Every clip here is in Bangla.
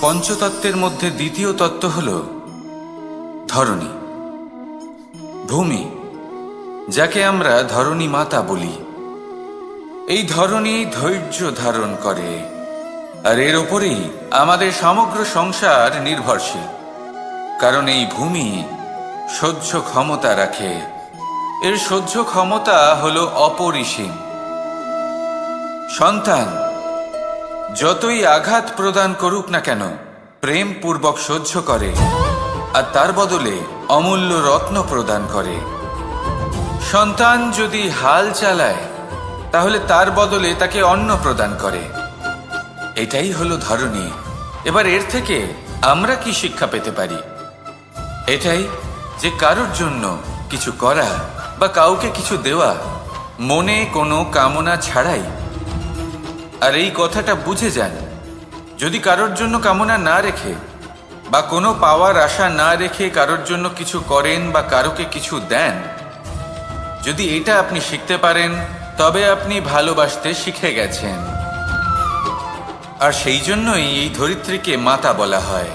পঞ্চতত্ত্বের মধ্যে দ্বিতীয় তত্ত্ব হল ধরণী, ভূমি, যাকে আমরা ধরণী মাতা বলি। এই ধরণী ধৈর্য ধারণ করে, আর এর ওপরেই আমাদের সমগ্র সংসার নির্ভরশীল। কারণ এই ভূমি সহ্য ক্ষমতা রাখে, এর সহ্য ক্ষমতা হল অপরিসীম। সন্তান যতই আঘাত প্রদান করুক না কেন, প্রেম পূর্বক সহ্য করে, আর তার বদলে অমূল্য রত্ন প্রদান করে। সন্তান যদি হাল চালায়, তাহলে তার বদলে তাকে অন্ন প্রদান করে। এটাই হলো ধরণী। এবার এর থেকে আমরা কি শিক্ষা পেতে পারি? এটাই যে কারোর জন্য কিছু করা বা কাউকে কিছু দেওয়া মনে কোনো কামনা ছাড়াই। আর এই কথাটা বুঝে যান, যদি কারোর জন্য কামনা না রেখে বা কোনো পাওয়ার আশা না রেখে কারোর জন্য কিছু করেন বা কারোকে কিছু দেন, যদি এটা আপনি শিখতে পারেন, তবে আপনি ভালোবাসতে শিখে গেছেন। আর সেই জন্যই এই ধরিত্রীকে মাতা বলা হয়।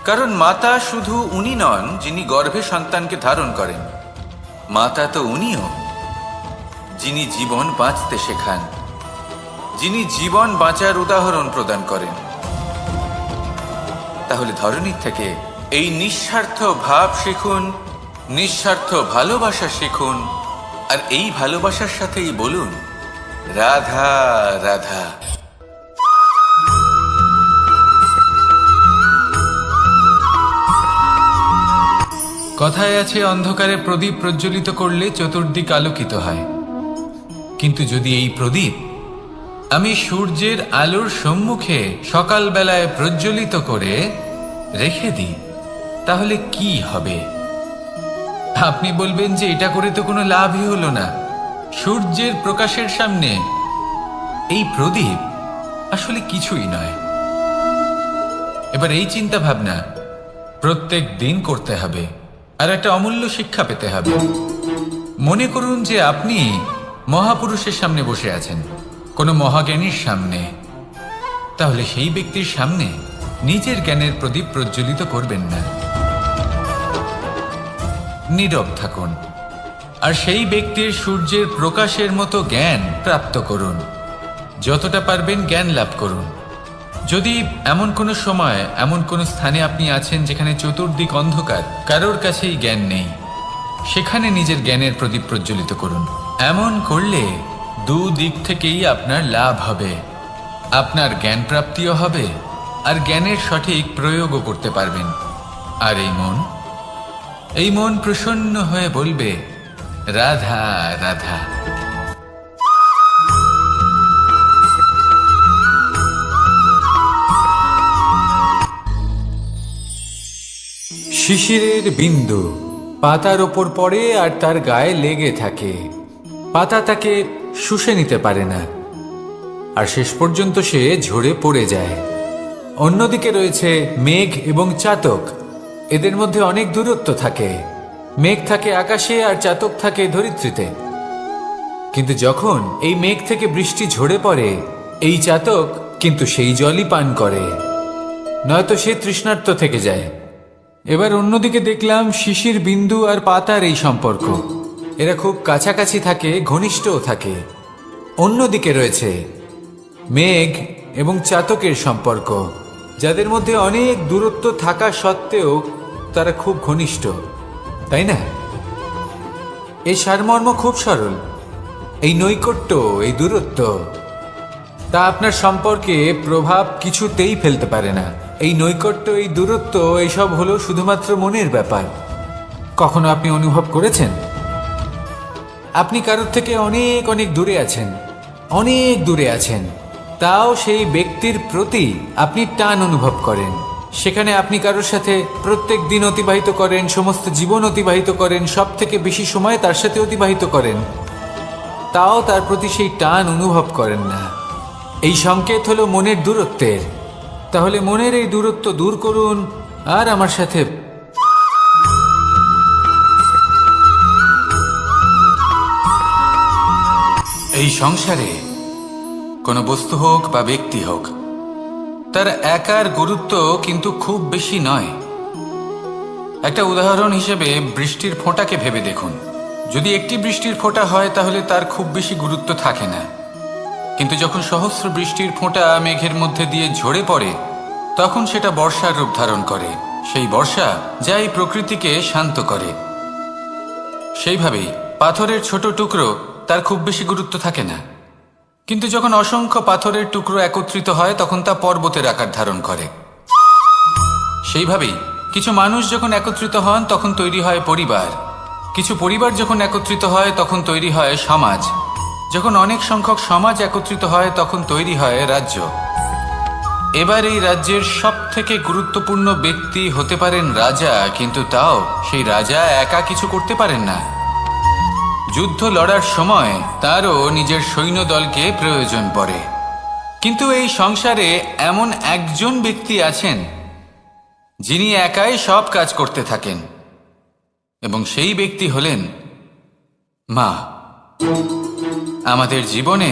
কারণ মাতা শুধু উনি নন যিনি গর্ভে সন্তানকে ধারণ করেন, মাতা তো উনিও যিনি জীবন বাঁচতে শেখান, যিনি জীবন বাঁচার উদাহরণ প্রদান করেন। তাহলে ধরণীর থেকে এই নিঃস্বার্থ ভাব শিখুন, নিঃস্বার্থ ভালোবাসা শিখুন, আর এই ভালোবাসার সাথেই বলুন রাধা রাধা। কথায় আছে, অন্ধকারে প্রদীপ প্রজ্বলিত করলে চতুর্দিক আলোকিত হয়। কিন্তু যদি এই প্রদীপ আমি সূর্যের আলোর সম্মুখে সকালবেলায় প্রজ্বলিত করে রেখে দিই, তাহলে কি হবে? আপনি বলবেন যে এটা করে তো কোনো লাভই হলো না। সূর্যের প্রকাশের সামনে এই প্রদীপ আসলে কিছুই নয়। এবার এই চিন্তা ভাবনা প্রত্যেক দিন করতে হবে, আর একটা অমূল্য শিক্ষা পেতে হবে। মনে করুন যে আপনি মহাপুরুষের সামনে বসে আছেন, কোনো মহাজ্ঞানীর সামনে। তাহলে সেই ব্যক্তির সামনে নিজের জ্ঞানের প্রদীপ প্রজ্বলিত করবেন না, নীরব থাকুন, আর সেই ব্যক্তির সূর্যের প্রকাশের মতো জ্ঞান প্রাপ্ত করুন। যতটা পারবেন জ্ঞান লাভ করুন। যদি এমন কোনো সময়, এমন কোনো স্থানে আপনি আছেন যেখানে চতুর্দিক অন্ধকার, কারোর কাছেই জ্ঞান নেই, সেখানে নিজের জ্ঞানের প্রদীপ প্রজ্বলিত করুন। এমন করলে দুদিক থেকেই আপনার লাভ হবে। আপনার জ্ঞান প্রাপ্তিও হবে, আর জ্ঞানের সঠিক প্রয়োগও করতে পারবেন। আর এই মন প্রসন্ন হয়ে বলবে রাধা রাধা। শিশিরের বিন্দু পাতার ওপর পড়ে আর তার গায়ে লেগে থাকে। পাতা তাকে শুষে নিতে পারে না, আর শেষ পর্যন্ত সে ঝরে পড়ে যায়। অন্যদিকে রয়েছে মেঘ এবং চাতক। এদের মধ্যে অনেক দূরত্ব থাকে। মেঘ থাকে আকাশে আর চাতক থাকে ধরিত্রীতে। কিন্তু যখন এই মেঘ থেকে বৃষ্টি ঝরে পড়ে, এই চাতক কিন্তু সেই জলই পান করে, নয়তো সে তৃষ্ণার্ত থেকে যায়। এবার অন্যদিকে দেখলাম শিশির বিন্দু আর পাতার এই সম্পর্ক। এরা খুব কাছাকাছি থাকে, ঘনিষ্ঠও থাকে। অন্যদিকে রয়েছে মেঘ এবং চাতকের সম্পর্ক, যাদের মধ্যে অনেক দূরত্ব থাকা সত্ত্বেও তারা খুব ঘনিষ্ঠ, তাই না? এই সারমর্ম খুব সরল। এই নৈকট্য, এই দূরত্ব, তা আপনার সম্পর্কে প্রভাব কিছুতেই ফেলতে পারে না। এই নৈকট্য, এই দূরত্ব, এইসব হলো শুধুমাত্র মনের ব্যাপার। কখনো আপনি অনুভব করেছেন আপনি কারোর থেকে অনেক অনেক দূরে আছেন, অনেক দূরে আছেন, তাও সেই ব্যক্তির প্রতি আপনি টান অনুভব করেন। সেখানে আপনি কারোর সাথে প্রত্যেক দিন অতিবাহিত করেন, সমস্ত জীবন অতিবাহিত করেন, সব থেকে বেশি সময় তার সাথে অতিবাহিত করেন, তাও তার প্রতি সেই টান অনুভব করেন না। এই সংকেত হলো মনের দূরত্বের। তাহলে মনের এই দূরত্ব দূর করুন আর আমার সাথে এই সংসারে কোনো বস্তু হোক বা ব্যক্তি হোক, তার একার গুরুত্ব কিন্তু খুব বেশি নয়। একটা উদাহরণ হিসেবে বৃষ্টির ফোঁটাকে ভেবে দেখুন। যদি একটি বৃষ্টির ফোঁটা হয় তাহলে তার খুব বেশি গুরুত্ব থাকে না, কিন্তু যখন সহস্র বৃষ্টির ফোঁটা মেঘের মধ্যে দিয়ে ঝরে পড়ে তখন সেটা বর্ষার রূপ ধারণ করে। সেই বর্ষা যা এই প্রকৃতিকে শান্ত করে। সেইভাবেই পাথরের ছোট টুকরো তার খুব বেশি গুরুত্ব থাকে না, কিন্তু যখন অসংখ্য পাথরের টুকরো একত্রিত হয় তখন তা পর্বতের আকার ধারণ করে। সেইভাবেই কিছু মানুষ যখন একত্রিত হন তখন তৈরি হয় পরিবার, কিছু পরিবার যখন একত্রিত হয় তখন তৈরি হয় সমাজ, যখন অনেক সংখ্যক সমাজ একত্রিত হয় তখন তৈরি হয় রাজ্য। এবার এই রাজ্যের সবথেকে গুরুত্বপূর্ণ ব্যক্তি হতে পারেন রাজা, কিন্তু তাও সেই রাজা একা কিছু করতে পারেন না। যুদ্ধ লড়ার সময় তারও নিজের সৈন্যদলকে প্রয়োজন পড়ে। কিন্তু এই সংসারে এমন একজন ব্যক্তি আছেন যিনি একাই সব কাজ করতে থাকেন, এবং সেই ব্যক্তি হলেন মা। আমাদের জীবনে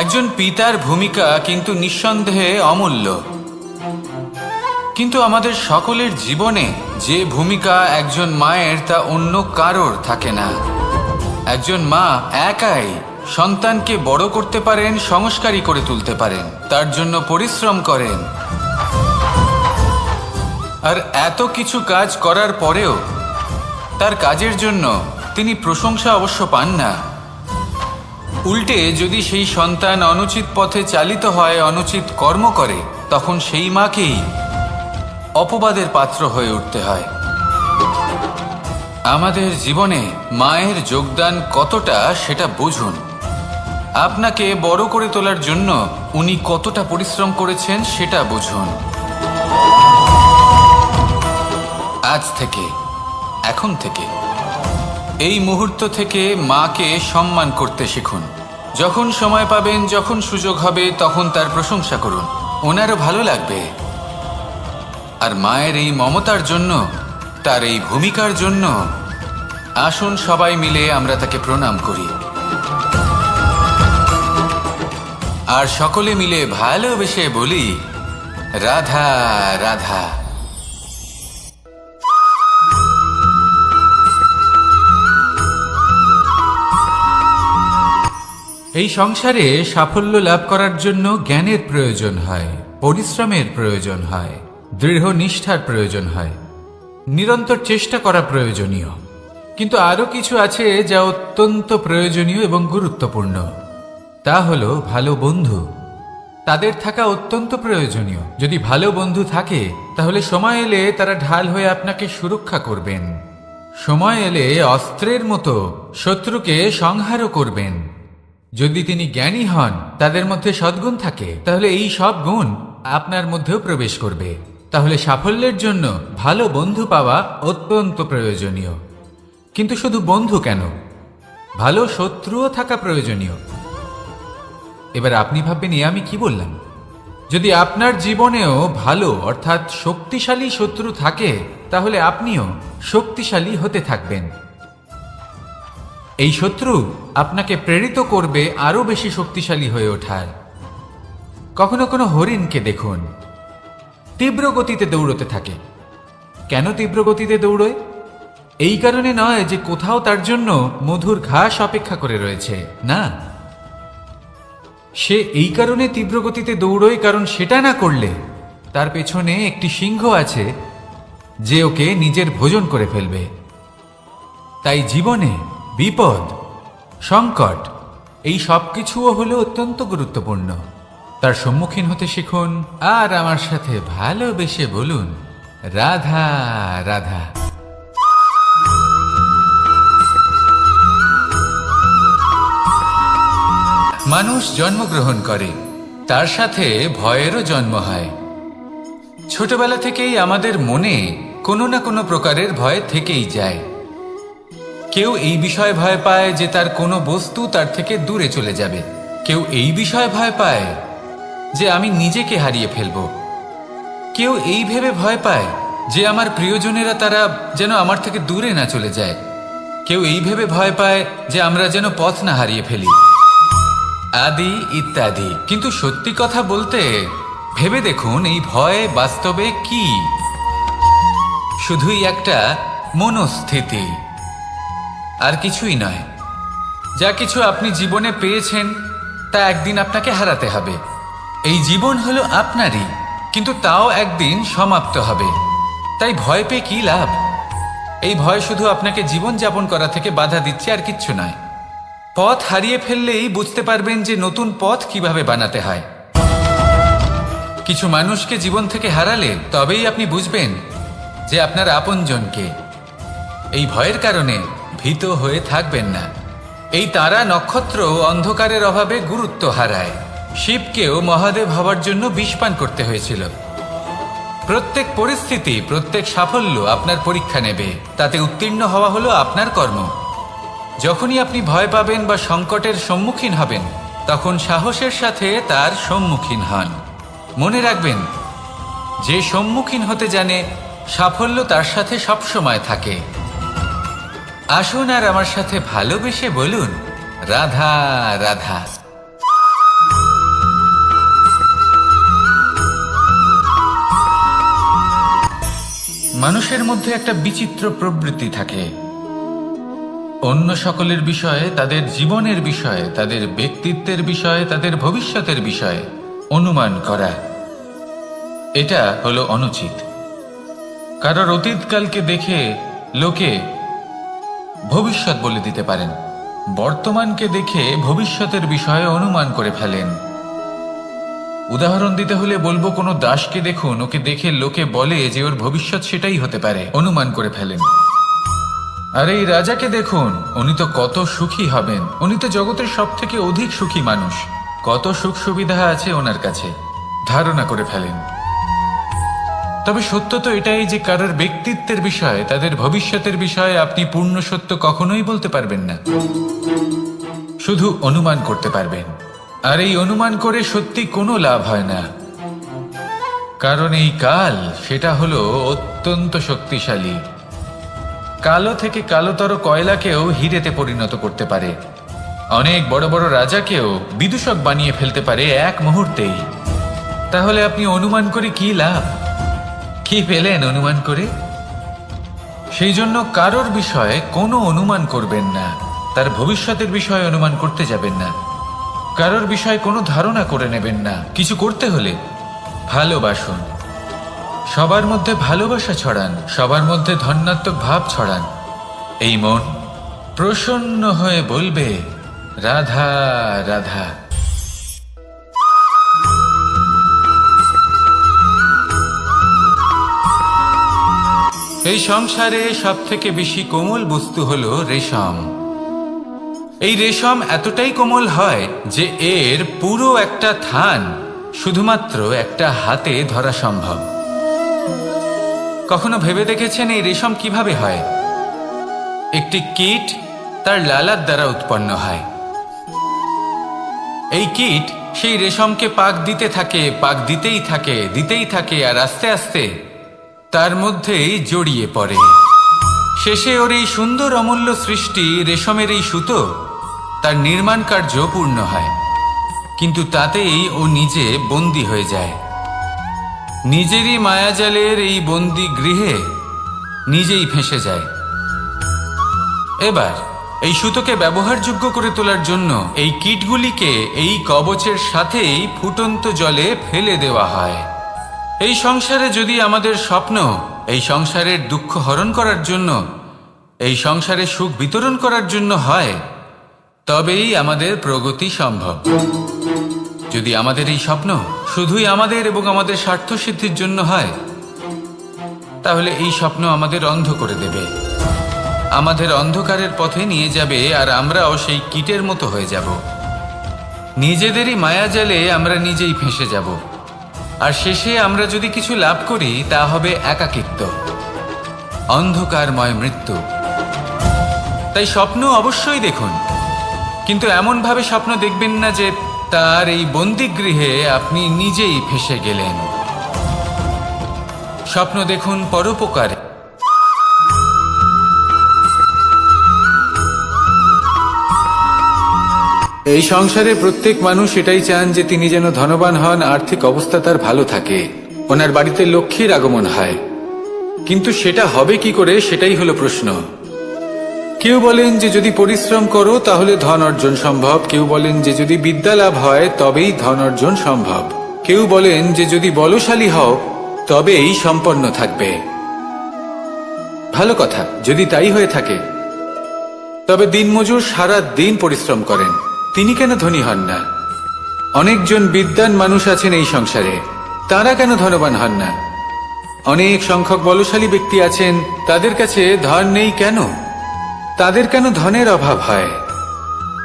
একজন পিতার ভূমিকা কিন্তু নিঃসন্দেহে অমূল্য, কিন্তু আমাদের সকলের জীবনে যে ভূমিকা একজন মায়ের তা অন্য কারোর থাকে না। একজন মা একাই সন্তানকে বড় করতে পারেন, সংস্কারী করে তুলতে পারেন, তার জন্য পরিশ্রম করেন। আর এত কিছু কাজ করার পরেও তার কাজের জন্য তিনি প্রশংসা অবশ্য পান না। উল্টে যদি সেই সন্তান অনুচিত পথে চালিত হয়, অনুচিত কর্ম করে, তখন সেই মাকেই অপবাদের পাত্র হয়ে উঠতে হয়। আমাদের জীবনে মায়ের যোগদান কতটা সেটা বুঝুন। আপনাকে বড় করে তোলার জন্য উনি কতটা পরিশ্রম করেছেন সেটা বুঝুন। আজ থেকে, এখন থেকে, এই মুহূর্ত থেকে মাকে সম্মান করতে শিখুন। যখন সময় পাবেন, যখন সুযোগ হবে, তখন তার প্রশংসা করুন, ওনারও ভালো লাগবে। আর মায়ের এই মমতার জন্য, তার এই ভূমিকার জন্য আসুন সবাই মিলে আমরা তাকে প্রণাম করি, আর সকলে মিলে ভালোবেসে বলি রাধা রাধা। এই সংসারে সাফল্য লাভ করার জন্য জ্ঞানের প্রয়োজন হয়, পরিশ্রমের প্রয়োজন হয়, দৃঢ় নিষ্ঠার প্রয়োজন হয়, নিরন্তর চেষ্টা করা প্রয়োজনীয়। কিন্তু আরো কিছু আছে যা অত্যন্ত প্রয়োজনীয় এবং গুরুত্বপূর্ণ। তা হলো ভালো বন্ধু। তাদের থাকা অত্যন্ত প্রয়োজনীয়। যদি ভালো বন্ধু থাকে তাহলে সময় এলে তারা ঢাল হয়ে আপনাকে সুরক্ষা করবেন। সময় এলে অস্ত্রের মতো শত্রুকে সংহারও করবেন। যদি তিনি জ্ঞানী হন, তাদের মধ্যে সদ্গুণ থাকে, তাহলে এই সব গুণ আপনার মধ্যেও প্রবেশ করবে। তাহলে সাফল্যের জন্য ভালো বন্ধু পাওয়া অত্যন্ত প্রয়োজনীয়। কিন্তু শুধু বন্ধু কেন, ভালো শত্রুও থাকা প্রয়োজনীয়। এবার আপনি ভাববেন, আমি কি বললাম? যদি আপনার জীবনেও ভালো অর্থাৎ শক্তিশালী শত্রু থাকে, তাহলে আপনিও শক্তিশালী হতে থাকবেন। এই শত্রু আপনাকে প্রেরিত করবে আরো বেশি শক্তিশালী হয়ে ওঠার। কখনো কোনো হরিণকে দেখুন, তীব্র গতিতে দৌড়তে থাকে। কেন তীব্র গতিতে দৌড়য়? এই কারণে নয় যে কোথাও তার জন্য মধুর ঘাস অপেক্ষা করে রয়েছে, না। সে এই কারণে তীব্র গতিতে দৌড়য় কারণ সেটা না করলে তার পেছনে একটি সিংহ আছে যে ওকে নিজের ভোজন করে ফেলবে। তাই জীবনে বিপদ, সংকট, এই সব কিছুও হলো অত্যন্ত গুরুত্বপূর্ণ। তার সম্মুখীন হতে শিখুন, আর আমার সাথে ভালোবেসে বলুন রাধা রাধা। মানুষ জন্মগ্রহণ করে, তার সাথে ভয়েরও জন্ম হয়। ছোটবেলা থেকেই আমাদের মনে কোনো না কোনো প্রকারের ভয় থেকেই যায়। কেউ এই বিষয়ে ভয় পায় যে তার কোনো বস্তু তার থেকে দূরে চলে যাবে। কেউ এই বিষয়ে ভয় পায় যে আমি নিজেকে হারিয়ে ফেলব। কেউ এই ভেবে ভয় পায় যে আমার প্রিয়জনেরা তারা যেন আমার থেকে দূরে না চলে যায়। কেউ এই ভেবে ভয় পায় যে আমরা যেন পথ না হারিয়ে ফেলি, আদি ইত্যাদি। কিন্তু সত্যি কথা বলতে ভেবে দেখুন এই ভয় বাস্তবে কি? শুধুই একটা মনস্থিতি, আর কিছুই নয়। যা কিছু আপনি জীবনে পেয়েছেন তা একদিন আপনাকে হারাতে হবে। এই জীবন হলো আপনারই, কিন্তু তাও একদিন সমাপ্ত হবে। তাই ভয় পেয়ে কি লাভ? এই ভয় শুধু আপনাকে জীবন যাপন করা থেকে বাধা দিচ্ছে, আর কিচ্ছু নয়। পথ হারিয়ে ফেললেই বুঝতে পারবেন যে নতুন পথ কিভাবে বানাতে হয়। কিছু মানুষকে জীবন থেকে হারালে তবেই আপনি বুঝবেন যে আপনার আপনজনকে। এই ভয়ের কারণে ভীত হয়ে থাকবেন না। এই তারা নক্ষত্র অন্ধকারের অভাবে গুরুত্ব হারায়। শিবকেও মহাদেব হওয়ার জন্য বিষপান করতে হয়েছিল। প্রত্যেক পরিস্থিতি, প্রত্যেক সাফল্য আপনার পরীক্ষা নেবে। তাতে উত্তীর্ণ হওয়া হলো আপনার কর্ম। যখনই আপনি ভয় পাবেন বা সংকটের সম্মুখীন হবেন, তখন সাহসের সাথে তার সম্মুখীন হন। মনে রাখবেন, যে সম্মুখীন হতে জানে সাফল্য তার সাথে সবসময় থাকে। আসুন আর আমার সাথে ভালোবেসে বলুন, রাধা রাধা। মানুষের মধ্যে একটা বিচিত্র প্রবৃত্তি থাকে, অন্য সকলের বিষয়ে, তাদের জীবনের বিষয়ে, তাদের ব্যক্তিত্বের বিষয়ে, তাদের ভবিষ্যতের বিষয়ে অনুমান করা। এটা হলো অনুচিত। কারোর অতীতকালকে দেখে লোকে ভবিষ্যৎ বলে দিতে পারেন, বর্তমানকে দেখে ভবিষ্যতের বিষয়ে অনুমান করে ফেলেন। উদাহরণ দিতে হলে বলবো, কোনো দাসকে দেখুন, ওকে দেখে লোকে বলে যে ওর ভবিষ্যৎ সেটাই হতে পারে, অনুমান করে ফেলেন। আর এই রাজাকে দেখুন, উনি তো কত সুখী হবেন, উনি তো জগতের সব থেকে অধিক সুখী মানুষ, কত সুখ সুবিধা আছে ওনার কাছে, ধারণা করে ফেলেন। তবে সত্য তো এটাই যে কারোর ব্যক্তিত্বের বিষয়ে, তাদের ভবিষ্যতের বিষয়ে আপনি পূর্ণ সত্য কখনোই বলতে পারবেন না, শুধু অনুমান করতে পারবেন। আর এই অনুমান করে সত্যি কোনো লাভ হয় না, কারণ এই কাল সেটা হলো অত্যন্ত শক্তিশালী। কালো থেকে কালোতর কয়লাকেও হিরেতে পরিণত করতে পারে, অনেক বড় বড় রাজাকেও বিদূষক বানিয়ে ফেলতে পারে এক মুহূর্তেই। তাহলে আপনি অনুমান করে কি লাভ? কি পেলেন অনুমান করে? সেই জন্য কারোর বিষয়ে কোনো অনুমান করবেন না, তার ভবিষ্যতের বিষয়ে অনুমান করতে যাবেন না, কারোর বিষয়ে কোনো ধারণা করে নেবেন না। কিছু করতে হলে ভালোবাসুন, সবার মধ্যে ভালোবাসা ছড়ান, সবার মধ্যে ধন্যাত্মক ভাব ছড়ান। এই মন প্রসন্ন হয়ে বলবে, রাধা রাধা। এই সংসারে সব থেকে বেশি কোমল বস্তু হলো রেশম। এই রেশম এতটাই কোমল হয় যে এর পুরো একটা থান শুধুমাত্র একটা হাতে ধরা সম্ভব। কখনো ভেবে দেখেছেন এই রেশম কিভাবে হয়? একটি কীট তার লালার দ্বারা উৎপন্ন হয়। এই কীট সেই রেশমকে পাক দিতে থাকে, পাক দিতেই থাকে, দিতেই থাকে, আর আস্তে আস্তে তার মধ্যেই জড়িয়ে পড়ে। শেষে ওর এই সুন্দর অমূল্য সৃষ্টি রেশমের এই সুতো, তার নির্মাণ কার্য পূর্ণ হয়, কিন্তু তাতেই ও নিজে বন্দী হয়ে যায়। নিজেরই মায়াজালের এই বন্দী গৃহে নিজেই ফেঁসে যায়। এবার এই সুতোকে ব্যবহারযোগ্য করে তোলার জন্য এই কীটগুলিকে এই কবচের সাথেই ফুটন্ত জলে ফেলে দেওয়া হয়। এই সংসারে যদি আমাদের স্বপ্ন এই সংসারের দুঃখ হরণ করার জন্য, এই সংসারে সুখ বিতরণ করার জন্য হয়, তবেই আমাদের প্রগতি সম্ভব। যদি আমাদের এই স্বপ্ন শুধুই আমাদের এবং আমাদের স্বার্থ সিদ্ধির জন্য হয়, তাহলে এই স্বপ্ন আমাদের অন্ধ করে দেবে, আমাদের অন্ধকারের পথে নিয়ে যাবে, আর আমরাও সেই কীটের মতো হয়ে যাব। নিজেদেরই মায়াজালে আমরা নিজেই ফেঁসে যাব, আর শেষে আমরা যদি কিছু লাভ করি তা হবে একাকিত্ব, অন্ধকারময় মৃত্যু। তাই স্বপ্ন অবশ্যই দেখুন, কিন্তু এমনভাবে স্বপ্ন দেখবেন না যে তার এই বন্দিগৃহে আপনি নিজেই ফেঁসে গেলেন। স্বপ্ন দেখুন পরোপকারে। এই সংসারে প্রত্যেক মানুষ এটাই চান যে তিনি যেন ধনবান হন, আর্থিক অবস্থা তার ভালো থাকে, ওনার বাড়িতে লক্ষ্মীর আগমন হয়। কিন্তু সেটা হবে কি করে, সেটাই হলো প্রশ্ন। কেউ বলেন যে যদি পরিশ্রম করো তাহলে ধন অর্জন সম্ভব, কেউ বলেন যে যদি বিদ্যা লাভ হয় তবেই ধন অর্জন সম্ভব, কেউ বলেন যে যদি বলশালী হও তবেই সম্পন্ন থাকবে। ভালো কথা, যদি তাই হয়ে থাকে তবে দিনমজুর সারা দিন পরিশ্রম করেন, তিনি কেন ধনী হন না? অনেকজন বিদ্বান মানুষ আছেন এই সংসারে, তারা কেন ধনবান হন না? অনেক সংখ্যক বলশালী ব্যক্তি আছেন, তাদের কাছে ধন নেই কেন? তাদের কেন ধনের অভাব হয়?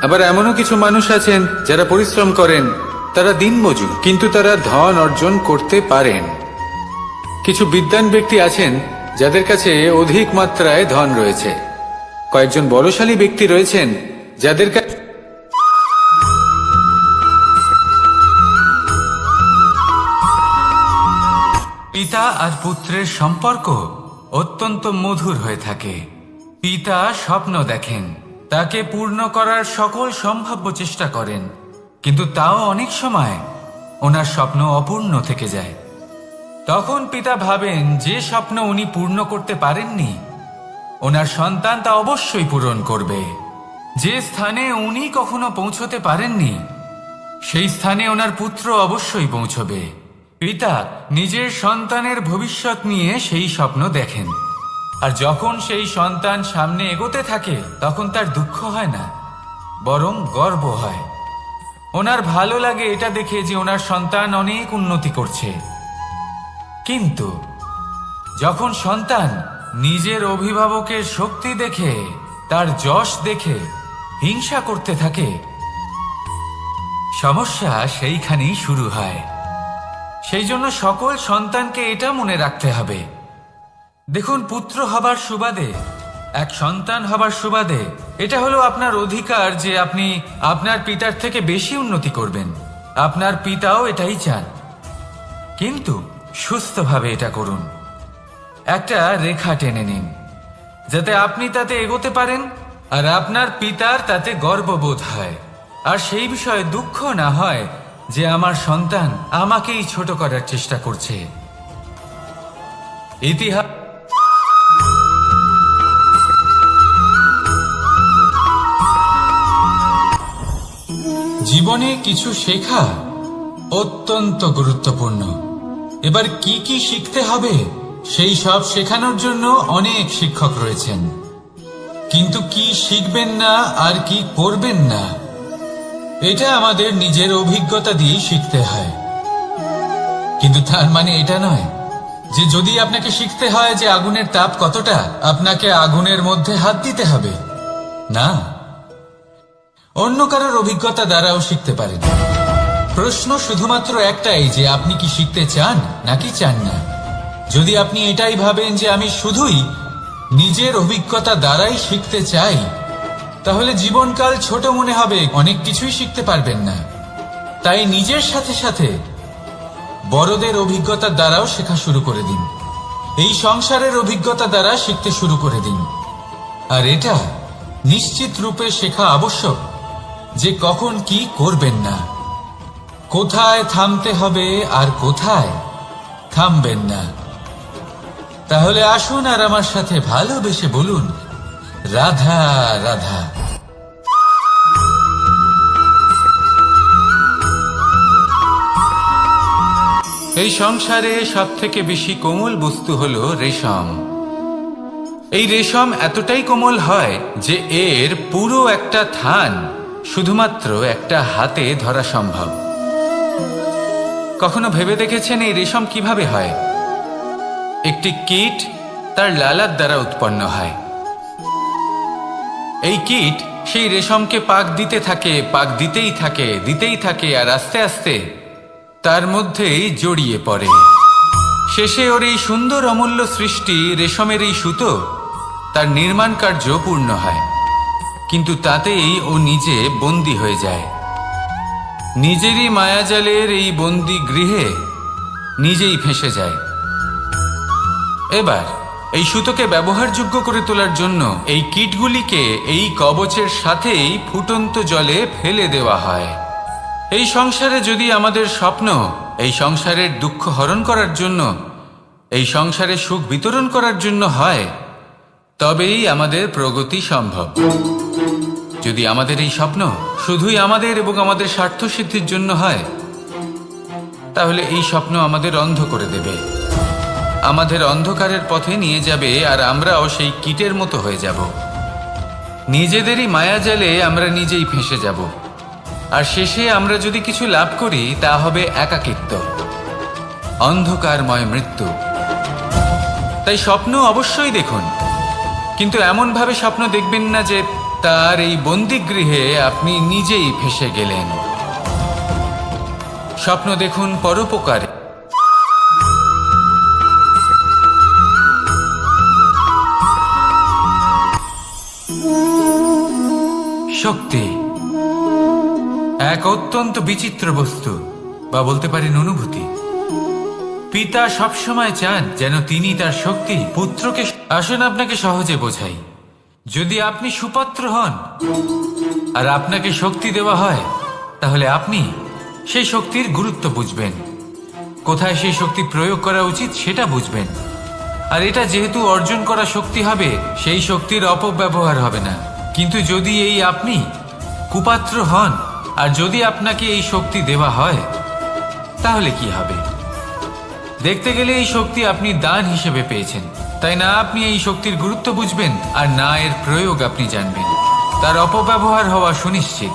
আবার এমনও কিছু মানুষ আছেন যারা পরিশ্রম করেন, তারা দিনমজুর, কিন্তু তারা ধন অর্জন করতে পারেন। কিছু বিদ্বান ব্যক্তি আছেন যাদের কাছে অধিক মাত্রায় ধন রয়েছে, কয়েকজন বলশালী ব্যক্তি রয়েছেন যাদের কাছে পিতা আর পুত্রের সম্পর্ক অত্যন্ত মধুর হয়ে থাকে। পিতা স্বপ্ন দেখেন, তাকে পূর্ণ করার সকল সম্ভাব্য চেষ্টা করেন, কিন্তু তাও অনেক সময় ওনার স্বপ্ন অপূর্ণ থেকে যায়। তখন পিতা ভাবেন যে স্বপ্ন উনি পূর্ণ করতে পারেননি, ওনার সন্তান তা অবশ্যই পূরণ করবে। যে স্থানে উনি কখনো পৌঁছতে পারেননি, সেই স্থানে ওনার পুত্র অবশ্যই পৌঁছবে। পিতা নিজের সন্তানের ভবিষ্যৎ নিয়ে সেই স্বপ্ন দেখেন, আর যখন সেই সন্তান সামনে এগোতে থাকে তখন তার দুঃখ হয় না, বরং গর্ব হয়। ওনার ভালো লাগে এটা দেখে যে ওনার সন্তান অনেক উন্নতি করছে। কিন্তু যখন সন্তান নিজের অভিভাবকের শক্তি দেখে, তার যশ দেখে হিংসা করতে থাকে, সমস্যা সেইখানেই শুরু হয়। সেই জন্য সকল সন্তানকে এটা মনে রাখতে হবে, দেখুন, পুত্র হবার সুবাদে, এক সন্তান হবার সুবাদে এটা হলো আপনার অধিকার যে আপনি আপনার পিতার থেকে বেশি উন্নতি করবেন। আপনার পিতাও এটাই চান, কিন্তু সুস্থভাবে এটা করুন। একটা রেখা টেনে নিন যাতে আপনি তাতে এগোতে পারেন আর আপনার পিতার তাতে গর্ববোধ হয়, আর সেই বিষয়ে দুঃখ না হয় যে আমার সন্তান আমাকেই ছোট করার চেষ্টা করছে। ইতিহাস জীবনে কিছু শেখা অত্যন্ত গুরুত্বপূর্ণ। এবার কি কি শিখতে হবে সেই সব শেখানোর জন্য অনেক শিক্ষক রয়েছেন, কিন্তু কি শিখবেন না আর কি করবেন না এটা আমাদের নিজের অভিজ্ঞতা দিয়ে শিখতে হয়। কিন্তু তার মানে এটা নয় যে যদি আপনাকে শিখতে হয় যে আগুনের তাপ কতটা, আপনাকে আগুনের মধ্যে হাত দিতে হবে। না, অন্য কারোর অভিজ্ঞতা দ্বারাও শিখতে পারেন। প্রশ্ন শুধুমাত্র একটাই যে আপনি কি শিখতে চান নাকি চান না। যদি আপনি এটাই ভাবেন যে আমি শুধুই নিজের অভিজ্ঞতা দ্বারাই শিখতে চাই, তাহলে জীবনকাল ছোট মনে হবে, অনেক কিছুই শিখতে পারবেন না। তাই নিজের সাথে সাথে বড়দের অভিজ্ঞতার দ্বারাও শেখা শুরু করে দিন, এই সংসারের অভিজ্ঞতা দ্বারা শিখতে শুরু করে দিন। আর এটা নিশ্চিত রূপে শেখা আবশ্যক যে কখন কি করবেন না, কোথায় থামতে হবে আর কোথায় থামবেন না। তাহলে আসুন আর আমার সাথে ভালোবেসে বলুন, রাধা রাধা। এই সংসারে সবথেকে বেশি কোমল বস্তু হলো রেশম। এই রেশম এতটাই কোমল হয় যে এর পুরো একটা থান শুধুমাত্র একটা হাতে ধরা সম্ভব। কখনো ভেবে দেখেছেন এই রেশম কিভাবে হয়? একটি কীট তার লালার দ্বারা উৎপন্ন হয়। এই কীট সেই রেশমকে পাক দিতে থাকে, পাক দিতেই থাকে, আর আস্তে আস্তে তার মধ্যেই জড়িয়ে পড়ে। শেষে ওর এই সুন্দর অমূল্য সৃষ্টি রেশমের এই সুতো তার নির্মাণ কার্য পূর্ণ হয়, কিন্তু তাতেই ও নিজে বন্দী হয়ে যায়। নিজেরই মায়াজালের এই বন্দী গৃহে নিজেই ফেঁসে যায়। এবার এই সুতোকে ব্যবহারযোগ্য করে তোলার জন্য এই কীটগুলিকে এই কবচের সাথেই ফুটন্ত জলে ফেলে দেওয়া হয়। এই সংসারে যদি আমাদের স্বপ্ন এই সংসারের দুঃখ হরণ করার জন্য, এই সংসারে সুখ বিতরণ করার জন্য হয়, তবেই আমাদের প্রগতি সম্ভব। যদি আমাদের এই স্বপ্ন শুধুই আমাদের এবং আমাদের স্বার্থ সিদ্ধির জন্য হয়, তাহলে এই স্বপ্ন আমাদের অন্ধ করে দেবে, আমাদের অন্ধকারের পথে নিয়ে যাবে, আর আমরাও সেই কীটের মতো হয়ে যাব। নিজেদেরই মায়াজালে আমরা নিজেই ফেঁসে যাব, আর শেষে আমরা যদি কিছু লাভ করি তা হবে একাকিত্ব, অন্ধকারময় মৃত্যু। তাই স্বপ্ন অবশ্যই দেখুন, কিন্তু এমনভাবে স্বপ্ন দেখবেন না যে তার এই বন্দিগৃহে আপনি নিজেই ফেঁসে গেলেন। স্বপ্ন দেখুন পরোপকারে। শক্তি এক অত্যন্ত বিচিত্র বস্তু, বা বলতে পারেন অনুভূতি। পিতা সবসময় চান যেন তিনি তার শক্তি পুত্রকে। আসুন আপনাকে সহজে বোঝাই। যদি আপনি সুপাত্র হন আর আপনাকে শক্তি দেওয়া হয়, তাহলে আপনি সেই শক্তির গুরুত্ব বুঝবেন, কোথায় সেই শক্তি প্রয়োগ করা উচিত সেটা বুঝবেন। আর এটা যেহেতু অর্জন করা শক্তি হবে, সেই শক্তির অপব্যবহার হবে না। কিন্তু যদি এই আপনি কুপাত্র হন আর যদি আপনাকে এই শক্তি দেওয়া হয়, তাহলে কি হবে? দেখতে গেলে এই শক্তি আপনি দান হিসেবে পেয়েছেন, তাই না আপনি এই শক্তির গুরুত্ব বুঝবেন, আর না এর প্রয়োগ আপনি জানবেন। তার অপব্যবহার হওয়া সুনিশ্চিত।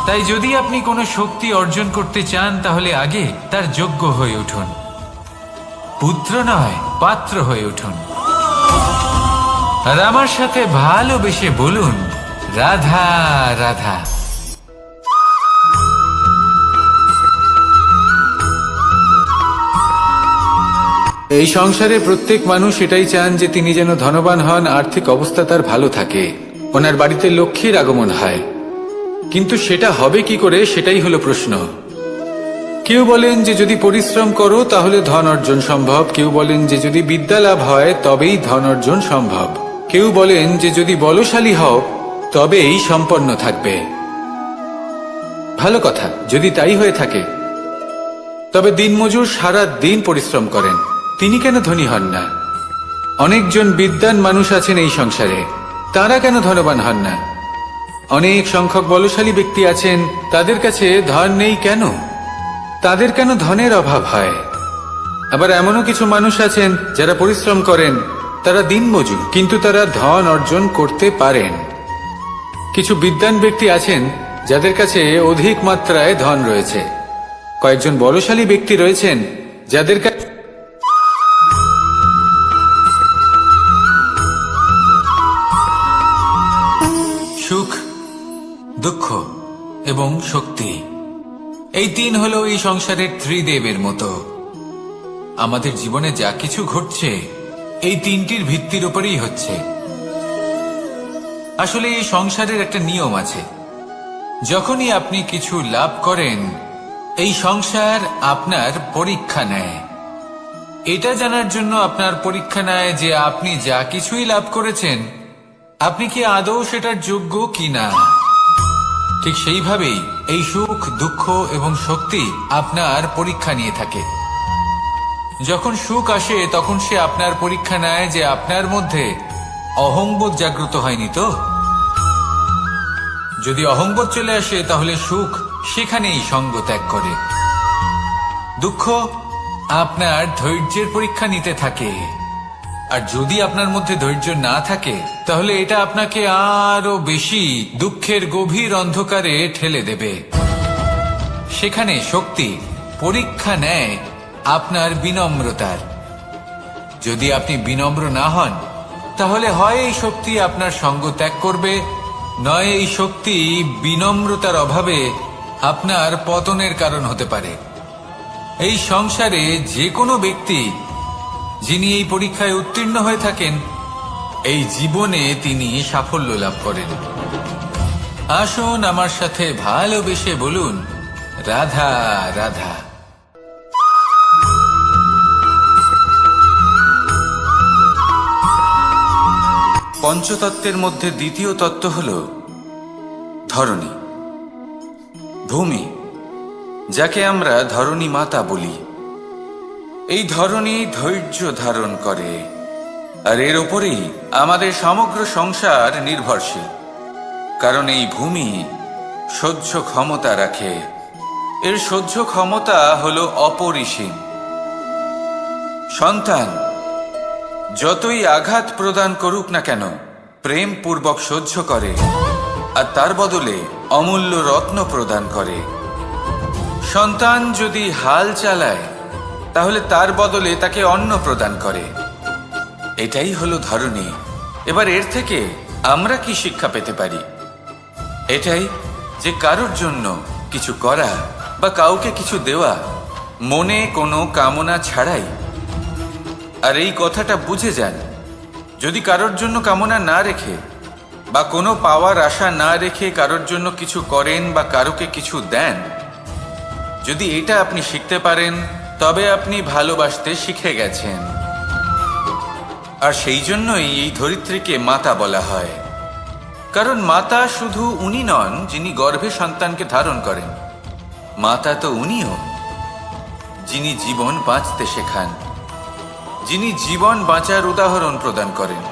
তাই যদি আপনি কোনো শক্তি অর্জন করতে চান, তাহলে আগে তার যোগ্য হয়ে উঠুন, পুত্র নয় পাত্র হয়ে উঠুন। আর আমার সাথে ভালোবেসে বলুন, রাধা রাধা। এই সংসারে প্রত্যেক মানুষ এটাই চান যে তিনি যেন ধনবান হন, আর্থিক অবস্থা তার ভালো থাকে, ওনার বাড়িতে লক্ষ্মীর আগমন হয়। কিন্তু সেটা হবে কি করে, সেটাই হলো প্রশ্ন। কেউ বলেন যে যদি পরিশ্রম করো তাহলে ধন অর্জন সম্ভব, কেউ বলেন যে যদি বিদ্যা লাভ হয় তবেই ধন অর্জন সম্ভব, কেউ বলেন যে যদি বলশালী হও তবেই সম্পন্ন থাকবে। ভালো কথা, যদি তাই হয়ে থাকে, তবে দিনমজুর সারা দিন পরিশ্রম করেন, তিনি কেন ধনী হন না? অনেকজন বিদ্বান মানুষ আছেন এই সংসারে, তারা কেন ধনবান হন না? অনেক সংখ্যক বলশালী ব্যক্তি আছেন, তাদের কাছে ধন নেই কেন? তাদের কেন ধনের অভাব হয়? আবার এমনও কিছু মানুষ আছেন যারা পরিশ্রম করেন, তারা দিনমজুর, কিন্তু তারা ধন অর্জন করতে পারেন। কিছু বিদ্বান ব্যক্তি আছেন যাদের কাছে অধিক মাত্রায় ধন রয়েছে, কয়েকজন বলশালী ব্যক্তি রয়েছেন যাদের কাছে সুখ, দুঃখ এবং শক্তি, এই তিন হলো এই সংসারের ত্রিদেবের মতো। আমাদের জীবনে যা কিছু ঘটছে এই তিনটির ভিত্তির উপরেই হচ্ছে। আসলে এই সংসারের একটা নিয়ম আছে, যখনই আপনি কিছু লাভ করেন, এই সংসার আপনার পরীক্ষা নেয়। এটা জানার জন্য আপনার পরীক্ষা নেয় যে আপনি যা কিছুই লাভ করেছেন, আপনি কি আদৌ সেটার যোগ্য কিনা। ঠিক সেইভাবেই এই সুখ, দুঃখ এবং শক্তি আপনার পরীক্ষা নিয়ে থাকে। যখন সুখ আসে তখন সে আপনার পরীক্ষা নেয় যে আপনার মধ্যে অহংবোধ জাগ্রত হয়নি তো। যদি অহংবোধ চলে আসে তাহলে সুখ সেখানেই সঙ্গ ত্যাগ করে। দুঃখ আপনার ধৈর্যের পরীক্ষা নিতে থাকে, আর যদি আপনার মধ্যে ধৈর্য না থাকে তাহলে এটা আপনাকে আরো বেশি দুঃখের গভীর অন্ধকারে ঠেলে দেবে। সেখানে শক্তি পরীক্ষা নেয় আপনার বিনম্রতার। যদি আপনি বিনম্র না হন, তাহলে হয় এই শক্তি আপনার সঙ্গ ত্যাগ করবে, নয় এই শক্তি বিনম্রতার অভাবে আপনার পতনের কারণ হতে পারে। এই সংসারে যে কোনো ব্যক্তি যিনি এই পরীক্ষায় উত্তীর্ণ হয়ে থাকেন, এই জীবনে তিনি সাফল্য লাভ করেন। আসুন আমার সাথে ভালোবেসে বলুন, রাধা রাধা। পঞ্চতত্ত্বের মধ্যে দ্বিতীয় তত্ত্ব হল ধরণী, ভূমি, যাকে আমরা ধরণী মাতা বলি। এই ধরণী ধৈর্য ধারণ করে, আর এর ওপরেই আমাদের সমগ্র সংসার নির্ভরশীল। কারণ এই ভূমি সহ্য ক্ষমতা রাখে, এর সহ্য ক্ষমতা হল অপরিসীম। সন্তান যতই আঘাত প্রদান করুক না কেন, প্রেম পূর্বক সহ্য করে, আর তার বদলে অমূল্য রত্ন প্রদান করে। সন্তান যদি হাল চালায়, তাহলে তার বদলে তাকে অন্ন প্রদান করে। এটাই হলো ধরণী। এবার এর থেকে আমরা কি শিক্ষা পেতে পারি? এটাই যে কারোর জন্য কিছু করা বা কাউকে কিছু দেওয়া মনে কোনো কামনা ছাড়াই। আর এই কথাটা বুঝে যান, যদি কারোর জন্য কামনা না রেখে বা কোনো পাওয়ার আশা না রেখে কারোর জন্য কিছু করেন বা কারোকে কিছু দেন, যদি এটা আপনি শিখতে পারেন, তবে আপনি ভালোবাসতে শিখে গেছেন। আর সেই জন্যই এই ধরিত্রীকে মাতা বলা হয়। কারণ মাতা শুধু উনি নন যিনি গর্ভে সন্তানকে ধারণ করেন, মাতা তো উনিও যিনি জীবন বাঁচতে শেখান, যিনি জীবন বাঁচার উদাহরণ প্রদান করেন।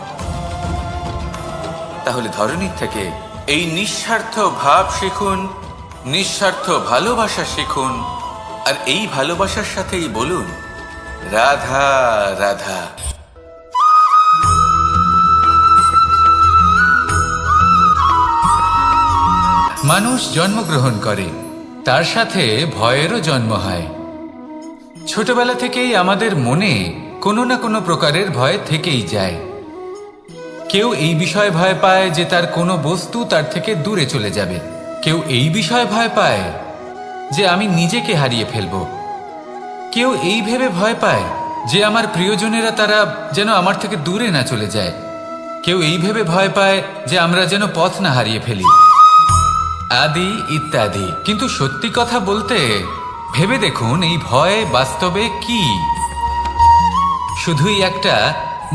তাহলে ধরণীর থেকে এই নিঃস্বার্থ ভাব শিখুন, নিঃস্বার্থ ভালোবাসা শিখুন, আর এই ভালোবাসার সাথেই বলুন রাধা রাধা। মানুষ জন্মগ্রহণ করে, তার সাথে ভয়েরও জন্ম হয়। ছোটবেলা থেকেই আমাদের মনে কোনো না কোনো প্রকারের ভয় থেকেই যায়। কেউ এই বিষয়ে ভয় পায় যে তার কোনো বস্তু তার থেকে দূরে চলে যাবে, কেউ এই বিষয়ে ভয় পায় যে আমি নিজেকে হারিয়ে ফেলব, কেউ এই ভেবে ভয় পায় যে আমার প্রিয়জনেরা তারা যেন আমার থেকে দূরে না চলে যায়, কেউ এই ভেবে ভয় পায় যে আমরা যেন পথ না হারিয়ে ফেলি, আদি ইত্যাদি। কিন্তু সত্যি কথা বলতে, ভেবে দেখুন এই ভয় বাস্তবে কি? শুধুই একটা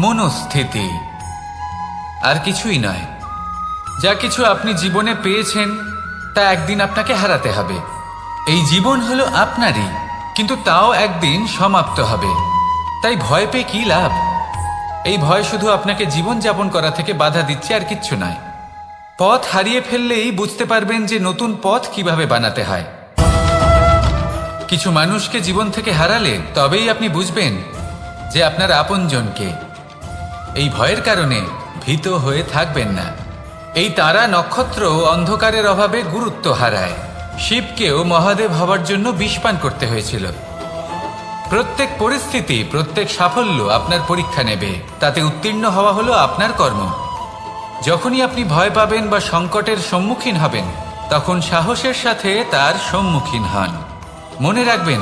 মনস্থিতি, আর কিছুই নয়। যা কিছু আপনি জীবনে পেয়েছেন তা একদিন আপনাকে হারাতে হবে। এই জীবন হলো আপনারই, কিন্তু তাও একদিন সমাপ্ত হবে। তাই ভয় পেয়ে কি লাভ? এই ভয় শুধু আপনাকে জীবন যাপন করা থেকে বাধা দিচ্ছে, আর কিচ্ছু নয়। পথ হারিয়ে ফেললেই বুঝতে পারবেন যে নতুন পথ কিভাবে বানাতে হয়। কিছু মানুষকে জীবন থেকে হারালে তবেই আপনি বুঝবেন যে আপনার আপনজনকে। এই ভয়ের কারণে ভীত হয়ে থাকবেন না। এই তারা নক্ষত্র অন্ধকারের অভাবে গুরুত্ব হারায়। শিবকেও মহাদেব হওয়ার জন্য বিষপান করতে হয়েছিল। প্রত্যেক পরিস্থিতি, প্রত্যেক সাফল্য আপনার পরীক্ষা নেবে, তাতে উত্তীর্ণ হওয়া হলো আপনার কর্ম। যখনই আপনি ভয় পাবেন বা সংকটের সম্মুখীন হবেন, তখন সাহসের সাথে তার সম্মুখীন হন। মনে রাখবেন,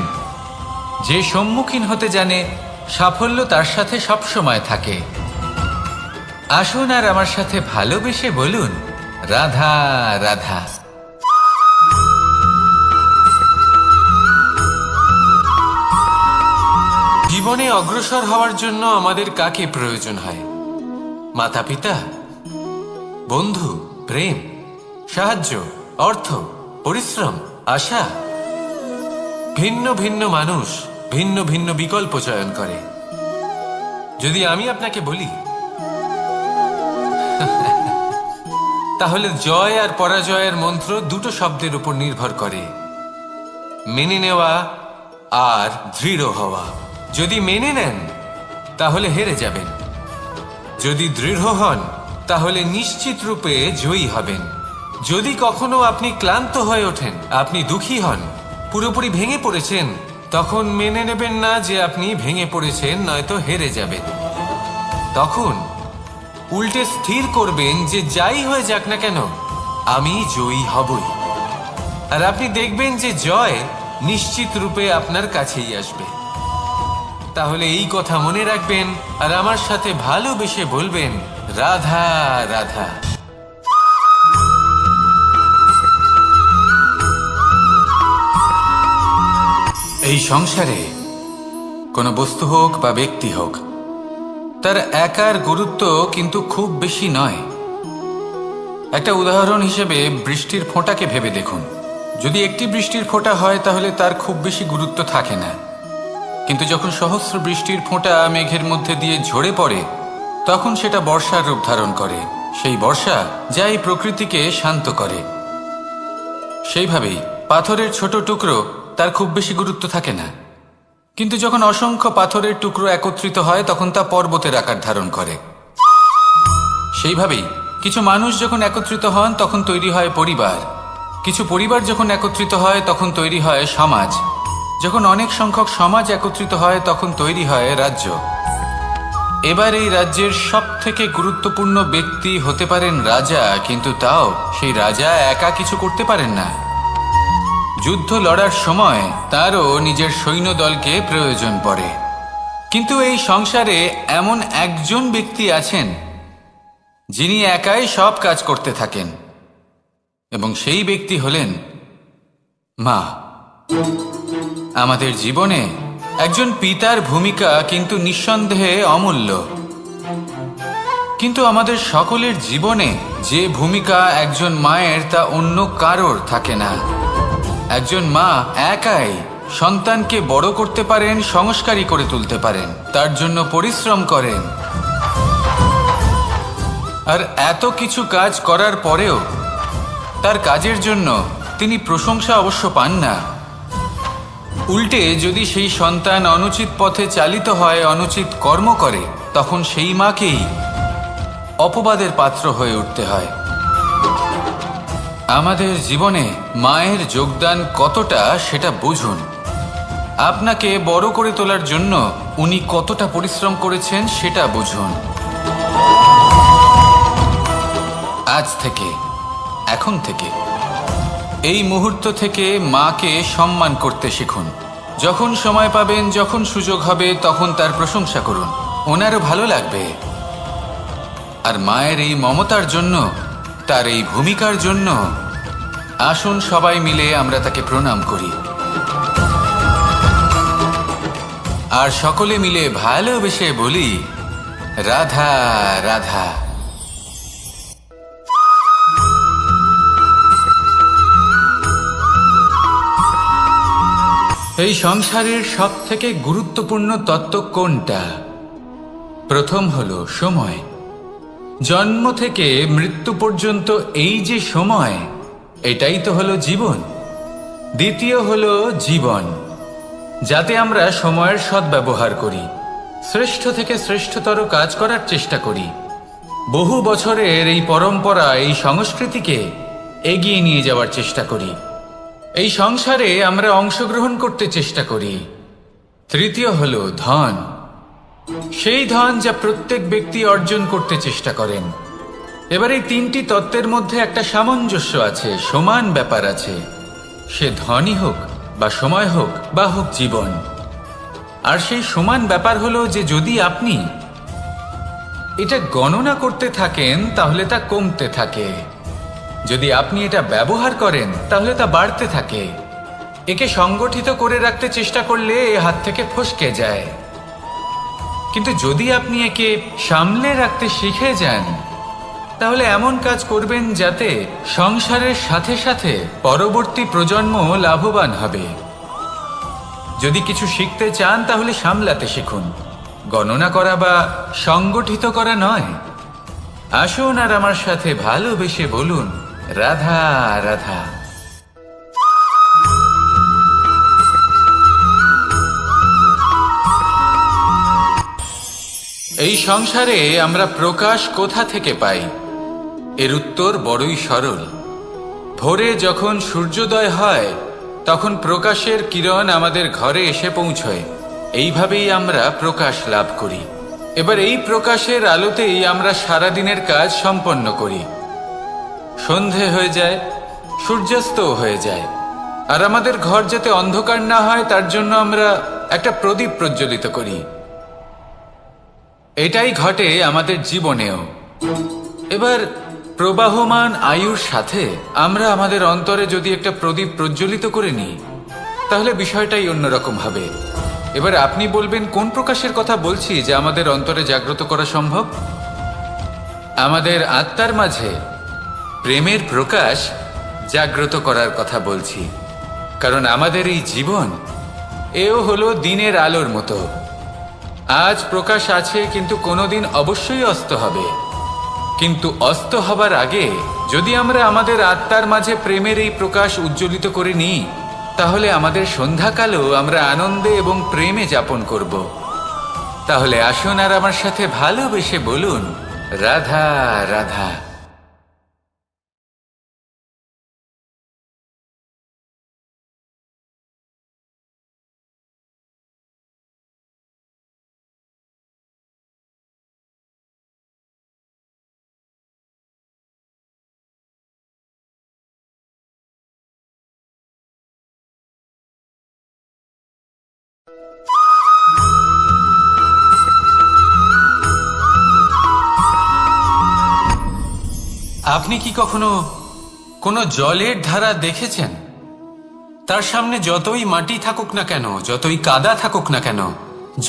যে সম্মুখীন হতে জানে, সাফল্য তার সাথে সবসময় থাকে। আসুন আর আমার সাথে ভালোবেসে বলুন রাধা রাধা। জীবনে অগ্রসর হওয়ার জন্য আমাদের কাকে প্রয়োজন হয়? মাতা পিতা, বন্ধু, প্রেম, সাহায্য, অর্থ, পরিশ্রম, আশা। ভিন্ন ভিন্ন মানুষ ভিন্ন ভিন্ন বিকল্প চয়ন করে। যদি আমি আপনাকে বলি, তাহলে জয় আর পরাজয়ের মন্ত্র দুটো শব্দের উপর নির্ভর করে, মেনে নেওয়া আর দৃঢ় হওয়া। যদি মেনে নেন তাহলে হেরে যাবেন, যদি দৃঢ় হন তাহলে নিশ্চিত রূপে জয়ী হবেন। যদি কখনো আপনি ক্লান্ত হয়ে ওঠেন, আপনি দুঃখী হন, পুরোপুরি ভেঙে পড়েছেন, তখন মেনে নেবেন না যে আপনি ভেঙে পড়েছেন, নয়তো হেরে যাবেন। তখন উল্টে স্থির করবেন যে যাই হয়ে যাক না কেন, আমি জয়ী হবই। আর আপনি দেখবেন যে জয় নিশ্চিত রূপে আপনার কাছেই আসবে। তাহলে এই কথা মনে রাখবেন আর আমার সাথে ভালোবেসে বলবেন রাধা রাধা। এই সংসারে কোনো বস্তু হোক বা ব্যক্তি হোক, তার একার গুরুত্ব কিন্তু খুব বেশি নয়। একটা উদাহরণ হিসেবে বৃষ্টির ফোঁটাকে ভেবে দেখুন। যদি একটি বৃষ্টির ফোঁটা হয় তাহলে তার খুব বেশি গুরুত্ব থাকে না, কিন্তু যখন সহস্র বৃষ্টির ফোঁটা মেঘের মধ্যে দিয়ে ঝরে পড়ে তখন সেটা বর্ষার রূপ ধারণ করে। সেই বর্ষা যা এই প্রকৃতিকে শান্ত করে। সেইভাবেই পাথরের ছোট টুকরো তার খুব বেশি গুরুত্ব থাকে না, কিন্তু যখন অসংখ্য পাথরের টুকরো একত্রিত হয় তখন তা পর্বতের আকার ধারণ করে। সেইভাবেই কিছু মানুষ যখন একত্রিত হন তখন তৈরি হয় পরিবার, কিছু পরিবার যখন একত্রিত হয় তখন তৈরি হয় সমাজ, যখন অনেক সংখ্যক সমাজ একত্রিত হয় তখন তৈরি হয় রাজ্য। এবার এই রাজ্যের সবথেকে গুরুত্বপূর্ণ ব্যক্তি হতে পারেন রাজা, কিন্তু তাও সেই রাজা একা কিছু করতে পারেন না। যুদ্ধ লড়ার সময় তারও নিজের সৈন্যদলকে প্রয়োজন পড়ে। কিন্তু এই সংসারে এমন একজন ব্যক্তি আছেন যিনি একাই সব কাজ করতে থাকেন, এবং সেই ব্যক্তি হলেন মা। আমাদের জীবনে একজন পিতার ভূমিকা কিন্তু নিঃসন্দেহে অমূল্য, কিন্তু আমাদের সকলের জীবনে যে ভূমিকা একজন মায়ের তা অন্য কারোর থাকে না। একজন মা একাই সন্তানকে বড় করতে পারেন, সংস্কারী করে তুলতে পারেন, তার জন্য পরিশ্রম করেন। আর এত কিছু কাজ করার পরেও তার কাজের জন্য তিনি প্রশংসা অবশ্য পান না। উল্টে যদি সেই সন্তান অনুচিত পথে চালিত হয়, অনুচিত কর্ম করে, তখন সেই মাকেই অপবাদের পাত্র হয়ে উঠতে হয়। আমাদের জীবনে মায়ের যোগদান কতটা সেটা বুঝুন। আপনাকে বড় করে তোলার জন্য উনি কতটা পরিশ্রম করেছেন সেটা বুঝুন। আজ থেকে, এখন থেকে, এই মুহূর্ত থেকে মাকে সম্মান করতে শিখুন। যখন সময় পাবেন, যখন সুযোগ হবে, তখন তার প্রশংসা করুন, ওনারও ভালো লাগবে। আর মায়ের এই মমতার জন্য, তার এই ভূমিকার জন্য আসুন সবাই মিলে আমরা তাকে প্রণাম করি, আর সকলে মিলে ভালোবেসে বলি, রাধা রাধা। এই সংসারের সব থেকে গুরুত্বপূর্ণ তত্ত্ব কোনটা? প্রথম হলো সময়। জন্ম থেকে মৃত্যু পর্যন্ত এই যে সময়, এটাই তো হলো জীবন। দ্বিতীয় হলো জীবন, যাতে আমরা সময়ের সদ্ব্যবহার করি, শ্রেষ্ঠ থেকে শ্রেষ্ঠতর কাজ করার চেষ্টা করি। বহু বছরের এই পরম্পরা, এই সংস্কৃতিকে এগিয়ে নিয়ে যাওয়ার চেষ্টা করি। এই সংসারে আমরা অংশগ্রহণ করতে চেষ্টা করি। তৃতীয় হলো ধন, সেই ধন যা প্রত্যেক ব্যক্তি অর্জন করতে চেষ্টা করেন। এবার এই তিনটি তত্ত্বের মধ্যে একটা সামঞ্জস্য আছে, সমান ব্যাপার আছে, সে ধনই হোক বা সময় হোক বা হোক জীবন। আর সেই সমান ব্যাপার হলো যে যদি আপনি এটা গণনা করতে থাকেন তাহলে তা কমতে থাকে, যদি আপনি এটা ব্যবহার করেন তাহলে তা বাড়তে থাকে। একে সংগঠিত করে রাখতে চেষ্টা করলে এ হাত থেকে ফসকে যায়, কিন্তু যদি আপনি একে সামলে রাখতে শিখে যান তাহলে এমন কাজ করবেন যাতে সংসারের সাথে সাথে পরবর্তী প্রজন্ম লাভবান হবে। যদি কিছু শিখতে চান তাহলে সামলাতে শিখুন, গণনা করা বা সংগঠিত করা নয়। আসুন আর আমার সাথে ভালোবেসে বলুন, রাধা রাধা। এই সংসারে আমরা প্রকাশ কোথা থেকে পাই? এর উত্তর বড়ই সরল। ভোরে যখন সূর্যোদয় হয় তখন প্রকাশের কিরণ আমাদের ঘরে এসে পৌঁছয়। এইভাবেই আমরা প্রকাশ লাভ করি। এবার এই প্রকাশের আলোতেই আমরা সারাদিনের কাজ সম্পন্ন করি। সন্ধে হয়ে যায়, সূর্যাস্তও হয়ে যায়, আর আমাদের ঘর যাতে অন্ধকার না হয় তার জন্য আমরা একটা প্রদীপ প্রজ্বলিত করি। এটাই ঘটে আমাদের জীবনেও। এবার প্রবাহমান আয়ুর সাথে আমরা আমাদের অন্তরে যদি একটা প্রদীপ প্রজ্বলিত করে নিই তাহলে বিষয়টাই অন্যরকম হবে। এবার আপনি বলবেন কোন প্রকাশের কথা বলছি যা আমাদের অন্তরে জাগ্রত করা সম্ভব? আমাদের আত্মার মাঝে প্রেমের প্রকাশ জাগ্রত করার কথা বলছি। কারণ আমাদের এই জীবন এও হলো দিনের আলোর মতো। আজ প্রকাশ আছে, কিন্তু কোনোদিন অবশ্যই অস্ত হবে। কিন্তু অস্ত হবার আগে যদি আমরা আমাদের আত্মার মাঝে প্রেমের এই প্রকাশ উজ্জ্বলিত করে নিই, তাহলে আমাদের সন্ধ্যাকালও আমরা আনন্দে এবং প্রেমে যাপন করব। তাহলে আসুন আর আমার সাথে ভালোবেসে বলুন, রাধা রাধা। আপনি কি কখনো কোনো জলের ধারা দেখেছেন? তার সামনে যতই মাটি থাকুক না কেন, যতই কাদা থাকুক না কেন,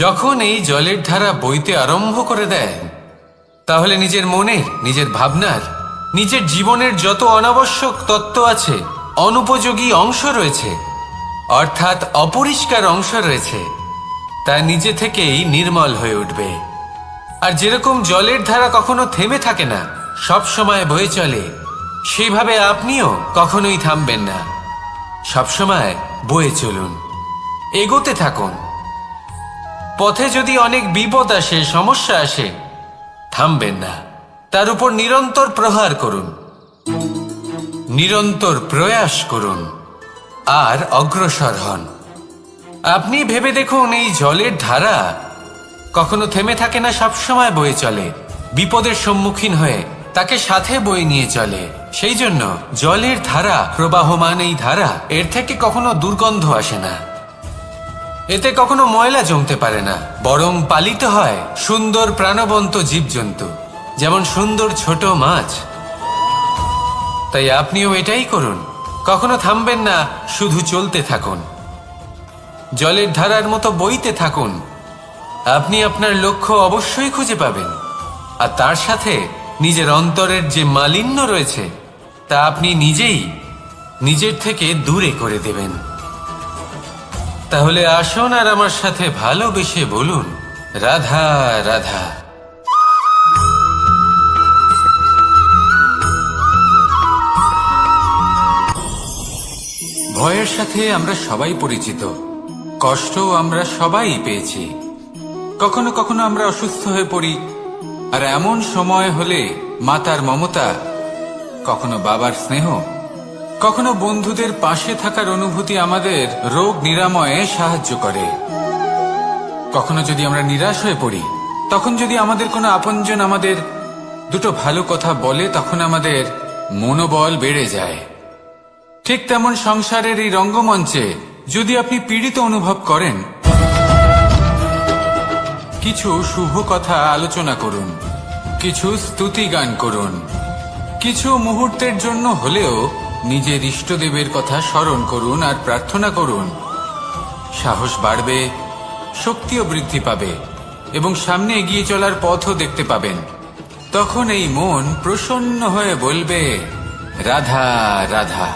যখন এই জলের ধারা বইতে আরম্ভ করে দেয়, তাহলে নিজের মনের, নিজের ভাবনার, নিজের জীবনের যত অনাবশ্যক তত্ত্ব আছে, অনুপযোগী অংশ রয়েছে, অর্থাৎ অপরিষ্কার অংশ রয়েছে, তা নিজে থেকেই নির্মল হয়ে উঠবে। আর যেরকম জলের ধারা কখনো থেমে থাকে না, সব সময় বয়ে চলে, সেইভাবে আপনিও কখনোই থামবেন না। সবসময় বয়ে চলুন, এগোতে থাকুন। পথে যদি অনেক বিপদ আসে, সমস্যা আসে, থামবেন না, তার উপর নিরন্তর প্রহার করুন, নিরন্তর প্রয়াস করুন আর অগ্রসর হন। আপনি ভেবে দেখুন, এই জলের ধারা কখনো থেমে থাকে না, সবসময় বয়ে চলে, বিপদের সম্মুখীন হয়ে তাকে সাথে বয়ে নিয়ে চলে। সেই জন্য জলের ধারা, প্রবাহমান এই ধারা, এর থেকে কখনো দুর্গন্ধ আসে না, এতে কখনো ময়লা জমতে পারে না, বরং পালিত হয় সুন্দর প্রাণবন্ত জীবজন্তু, যেমন সুন্দর ছোট মাছ। তাই আপনিও এটাই করুন, কখনো থামবেন না, শুধু চলতে থাকুন, জলের ধারার মতো বইতে থাকুন। আপনি আপনার লক্ষ্য অবশ্যই খুঁজে পাবেন, আর তার সাথে নিজের অন্তরের যে মালিন্য রয়েছে তা আপনি নিজেই নিজের থেকে দূরে করে দেবেন। তাহলে আসুন আর আমার সাথে ভালোবেসে বলুন, রাধা রাধা। ভয়ের সাথে আমরা সবাই পরিচিত, কষ্টও আমরা সবাই পেয়েছি। কখনো কখনো আমরা অসুস্থ হয়ে পড়ি, আর এমন সময় হলে মাতার মমতা, কখনো বাবার স্নেহ, কখনো বন্ধুদের পাশে থাকার অনুভূতি আমাদের রোগ নিরাময়ে সাহায্য করে। কখনো যদি আমরা নিরাশ হয়ে পড়ি, তখন যদি আমাদের কোনো আপনজন আমাদের দুটো ভালো কথা বলে, তখন আমাদের মনোবল বেড়ে যায়। ঠিক তেমন সংসারের এই রঙ্গমঞ্চে যদি আপনি পীড়িত অনুভব করেন, কিছু শুভ কথা আলোচনা করুন, কিছু স্তুতি গান করুন, কিছু মুহূর্তের জন্য হলেও নিজের ইষ্টদেবের কথা স্মরণ করুন আর প্রার্থনা করুন। সাহস বাড়বে, শক্তিও বৃদ্ধি পাবে এবং সামনে এগিয়ে চলার পথও দেখতে পাবেন। তখন এই মন প্রসন্ন হয়ে বলবে, রাধা রাধা।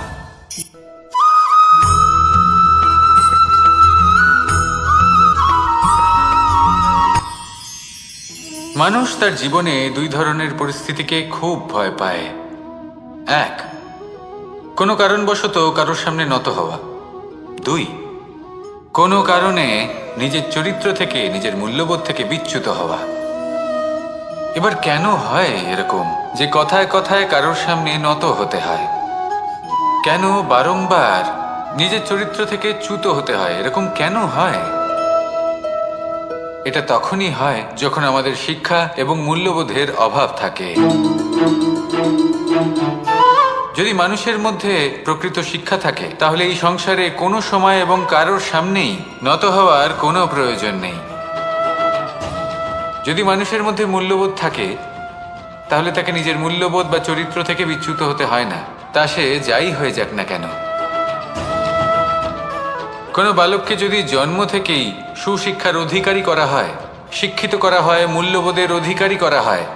মানুষ তার জীবনে দুই ধরনের পরিস্থিতিকে খুব ভয় পায়। এক, কোনো কারণবশত কারোর সামনে নত হওয়া। দুই, কোনো কারণে নিজের চরিত্র থেকে, নিজের মূল্যবোধ থেকে বিচ্যুত হওয়া। এবার কেন হয় এরকম যে কথায় কথায় কারোর সামনে নত হতে হয়? কেন বারংবার নিজের চরিত্র থেকে চ্যুত হতে হয়? এরকম কেন হয়? এটা তখনই হয় যখন আমাদের শিক্ষা এবং মূল্যবোধের অভাব থাকে। যদি মানুষের মধ্যে প্রকৃত শিক্ষা থাকে, তাহলে এই সংসারে কোনো সময় এবং কারোর সামনেই নত হওয়ার কোনো প্রয়োজন নেই। যদি মানুষের মধ্যে মূল্যবোধ থাকে, তাহলে তাকে নিজের মূল্যবোধ বা চরিত্র থেকে বিচ্যুত হতে হয় না, তা সে যাই হয়ে যাক না কেন। কোনো বালককে যদি জন্ম থেকেই সুশিক্ষার অধিকারী করা হয়, শিক্ষিত করা হয়, মূল্যবোধের অধিকারী করা হয়,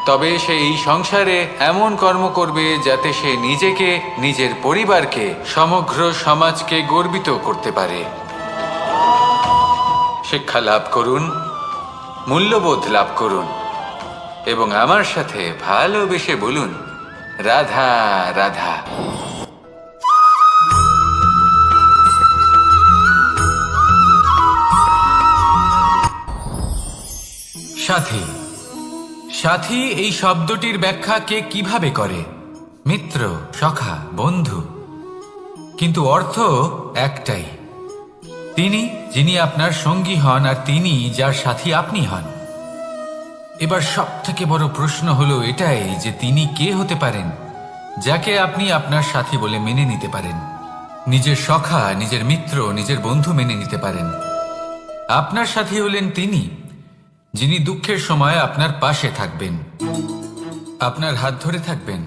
তবে সে এই সংসারে এমন কর্ম করবে যাতে সে নিজেকে, নিজের পরিবারকে, সমগ্র সমাজকে গর্বিত করতে পারে। শিক্ষা লাভ করুন, মূল্যবোধ লাভ করুন এবং আমার সাথে ভালোবেসে বলুন, রাধা রাধা। সাথী। সাথী এই শব্দটির ব্যাখ্যা কে কিভাবে করে? মিত্র, সখা, বন্ধু। কিন্তু অর্থ একটাই, তিনি যিনি আপনার সঙ্গী হন আর তিনি যার সাথী আপনি হন। এবার সব থেকে বড় প্রশ্ন হলো এটাই যে তিনি কে হতে পারেন যাকে আপনি আপনার সাথী বলে মেনে নিতে পারেন, নিজের সখা, নিজের মিত্র, নিজের বন্ধু মেনে নিতে পারেন। আপনার সাথী হলেন তিনি যিনি দুঃখের সময় আপনার পাশে থাকবেন, আপনার হাত ধরে থাকবেন।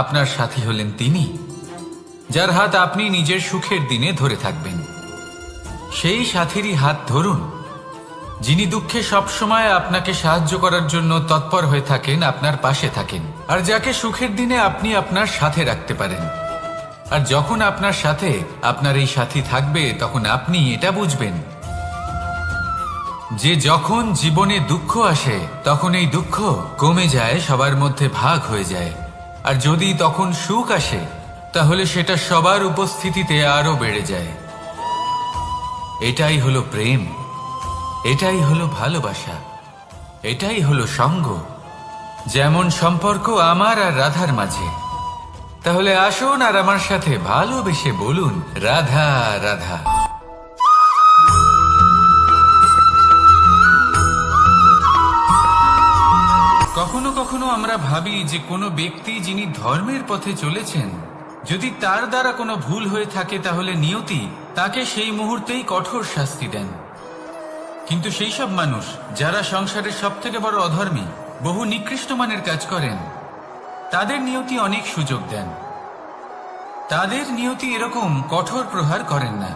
আপনার সাথী হলেন তিনি যার হাত আপনি নিজের সুখের দিনে ধরে থাকবেন। সেই সাথীরই হাত ধরুন যিনি দুঃখে সবসময় আপনাকে সাহায্য করার জন্য তৎপর হয়ে থাকেন, আপনার পাশে থাকেন, আর যাকে সুখের দিনে আপনি আপনার সাথে রাখতে পারেন। আর যখন আপনার সাথে আপনার এই সাথী থাকবে তখন আপনি এটা বুঝবেন যে যখন জীবনে দুঃখ আসে তখন এই দুঃখ কমে যায়, সবার মধ্যে ভাগ হয়ে যায়। আর যদি তখন সুখ আসে তাহলে সেটা সবার উপস্থিতিতে আরো বেড়ে যায়। এটাই হলো প্রেম, এটাই হলো ভালোবাসা, এটাই হলো সঙ্গ। যেমন সম্পর্ক আমার আর রাধার মাঝে। তাহলে আসুন আর আমার সাথে ভালোবেসে বলুন, রাধা রাধা। কখনো কখনো আমরা ভাবি যে কোনো ব্যক্তি যিনি ধর্মের পথে চলেছেন, যদি তার দ্বারা কোনো ভুল হয়ে থাকে তাহলে নিয়তি তাকে সেই মুহূর্তেই কঠোর শাস্তি দেন। কিন্তু সেই সব মানুষ যারা সংসারের সব থেকে বড় অধর্মী, বহু নিকৃষ্ট মানের কাজ করেন, তাদের নিয়তি অনেক সুযোগ দেন। তাদের নিয়তি এরকম কঠোর প্রহার করেন না।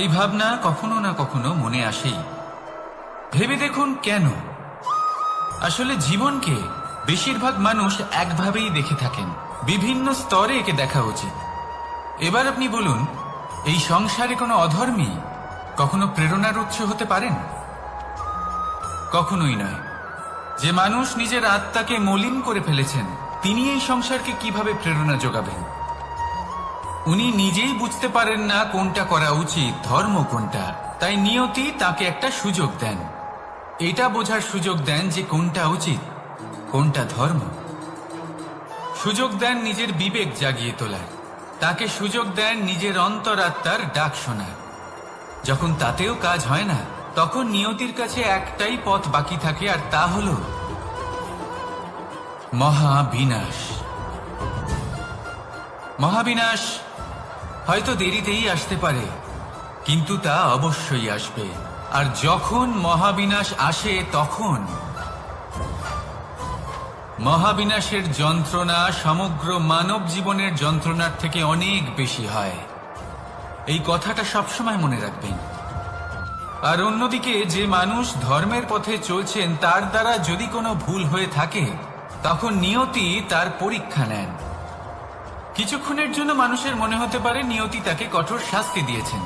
এই ভাবনা কখনো না কখনো মনে আসেই। ভেবে দেখুন কেন? আসলে জীবনকে বেশিরভাগ মানুষ একভাবেই দেখে থাকেন, বিভিন্ন স্তরে একে দেখা উচিত। এবার আপনি বলুন, এই সংসারে কোনো অধর্মী কখনো প্রেরণার উৎস হতে পারেন? কখনোই নয়। যে মানুষ নিজের আত্মাকে মলিন করে ফেলেছেন তিনি এই সংসারকে কিভাবে প্রেরণা যোগাবেন? উনি নিজেই বুঝতে পারেন না কোনটা করা উচিত, ধর্ম কোনটা। তাই নিয়তি তাকে একটা সুযোগ দেন, এটা বোঝার সুযোগ দেন যে কোনটা উচিত, কোনটা ধর্ম। সুযোগ দেন নিজের বিবেক জাগিয়ে তোলার, তাকে সুযোগ দেন নিজের অন্তরাত্মার ডাক শোনার। যখন তাতেও কাজ হয় না তখন নিয়তির কাছে একটাই পথ বাকি থাকে, আর তা হল মহাবিনাশ। মহাবিনাশ হয়তো দেরিতেই আসতে পারে, কিন্তু তা অবশ্যই আসবে। আর যখন মহাবিনাশ আসে তখন মহাবিনাশের যন্ত্রণা সমগ্র মানব জীবনের যন্ত্রণার থেকে অনেক বেশি হয়। এই কথাটা সবসময় মনে রাখবেন। আর অন্যদিকে যে মানুষ ধর্মের পথে চলছেন তার দ্বারা যদি কোনো ভুল হয়ে থাকে তখন নিয়তি তার পরীক্ষা নেন। কিছুক্ষণের জন্য মানুষের মনে হতে পারে নিয়তি তাকে কঠোর শাস্তি দিয়েছেন,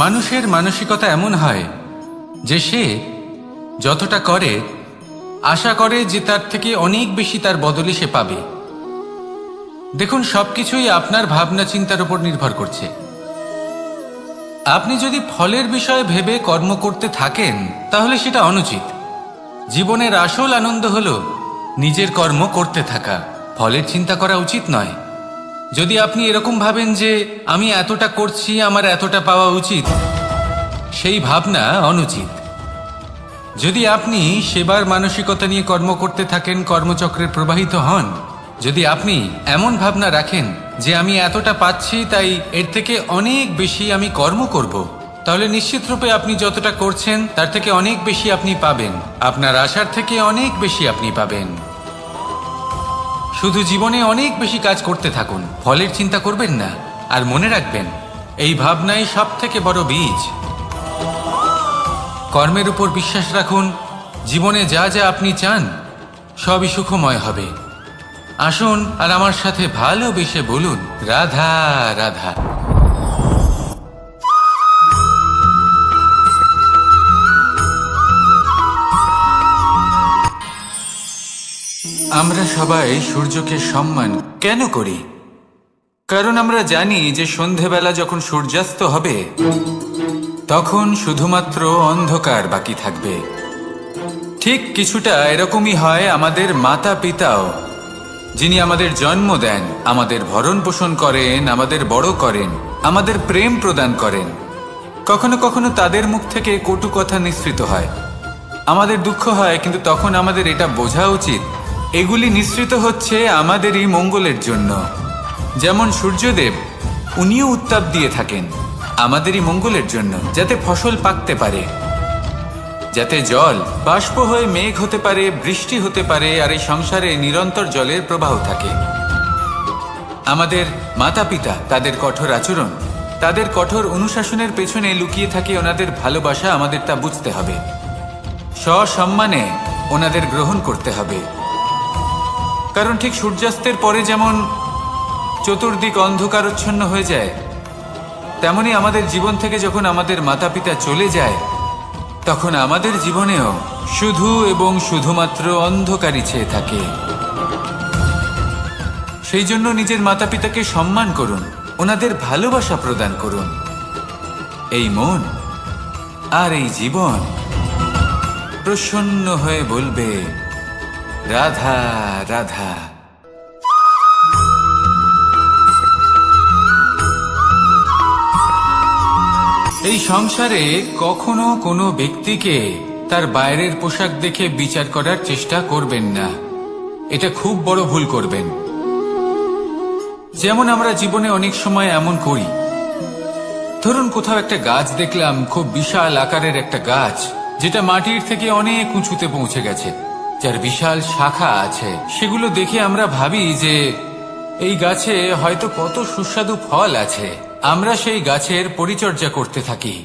মানুষের মানসিকতা এমন হয় যে সে যতটা করে আশা করে যে তার থেকে অনেক বেশি তার বদলে সে পাবে। দেখুন, সবকিছুই আপনার ভাবনা চিন্তার উপর নির্ভর করছে। আপনি যদি ফলের বিষয়ে ভেবে কর্ম করতে থাকেন তাহলে সেটা অনুচিত। জীবনের আসল আনন্দ হলো নিজের কর্ম করতে থাকা, ফলের চিন্তা করা উচিত নয়। যদি আপনি এরকম ভাবেন যে আমি এতটা করছি, আমার এতটা পাওয়া উচিত, সেই ভাবনা অনুচিত। যদি আপনি সেবার মানসিকতা নিয়ে কর্ম করতে থাকেন, কর্মচক্রে প্রবাহিত হন, যদি আপনি এমন ভাবনা রাখেন যে আমি এতটা পাচ্ছি তাই এর থেকে অনেক বেশি আমি কর্ম করব, তাহলে নিশ্চিতরূপে আপনি যতটা করছেন তার থেকে অনেক বেশি আপনি পাবেন, আপনার আশার থেকে অনেক বেশি আপনি পাবেন। শুধু জীবনে অনেক বেশি কাজ করতে থাকুন, ফলের চিন্তা করবেন না। আর মনে রাখবেন, এই ভাবনাই সব থেকে বড় বীজ। কর্মের উপর বিশ্বাস রাখুন, জীবনে যা যা আপনি চান সবই সুখময় হবে। আসুন আর আমার সাথে ভালোবেসে বলুন, রাধা রাধা। আমরা সবাই সূর্যকে সম্মান কেন করি? কারণ আমরা জানি যে সন্ধেবেলা যখন সূর্যাস্ত হবে তখন শুধুমাত্র অন্ধকার বাকি থাকবে। ঠিক কিছুটা এরকমই হয় আমাদের মাতা পিতাও, যিনি আমাদের জন্ম দেন, আমাদের ভরণ পোষণ করেন, আমাদের বড় করেন, আমাদের প্রেম প্রদান করেন। কখনো কখনো তাদের মুখ থেকে কটু কথা নিঃসৃত হয়, আমাদের দুঃখ হয়, কিন্তু তখন আমাদের এটা বোঝা উচিত এগুলি নিঃসৃত হচ্ছে আমাদেরই মঙ্গলের জন্য। যেমন সূর্যদেব, উনিও উত্তাপ দিয়ে থাকেন আমাদেরই মঙ্গলের জন্য, যাতে ফসল পাকতে পারে, যাতে জল বাষ্প হয়ে মেঘ হতে পারে, বৃষ্টি হতে পারে, আর এই সংসারে নিরন্তর জলের প্রবাহ থাকে। আমাদের মাতা পিতা, তাদের কঠোর আচরণ, তাদের কঠোর অনুশাসনের পেছনে লুকিয়ে থাকে ওনাদের ভালোবাসা। আমাদের তা বুঝতে হবে, সসম্মানে ওনাদের গ্রহণ করতে হবে। কারণ ঠিক সূর্যাস্তের পরে যেমন চতুর্দিক অন্ধকারচ্ছন্ন হয়ে যায়, তেমনি আমাদের জীবন থেকে যখন আমাদের মাতা পিতা চলে যায় তখন আমাদের জীবনেও শুধু এবং শুধুমাত্র অন্ধকারই ছেয়ে থাকে। সেই জন্য নিজের মাতা পিতাকে সম্মান করুন, ওনাদের ভালোবাসা প্রদান করুন। এই মন আর এই জীবন প্রসন্ন হয়ে বলবে, রাধা রাধা। এই সংসারে কখনো কোনো ব্যক্তিকে তার বাইরের পোশাক দেখে বিচার করার চেষ্টা করবেন না, এটা খুব বড় ভুল করবেন। যেমন আমরা জীবনে অনেক সময় এমন করি, ধরুন কোথাও একটা গাছ দেখলাম, খুব বিশাল আকারের একটা গাছ, যেটা মাটির থেকে অনেক উঁচুতে পৌঁছে গেছে, যার বিশাল শাখা আছে। সেগুলো দেখে আমরা ভাবি যে এই গাছে হয়তো কত সুস্বাদু ফল আছে, আমরা সেই গাছের পরিচর্যা করতে থাকি।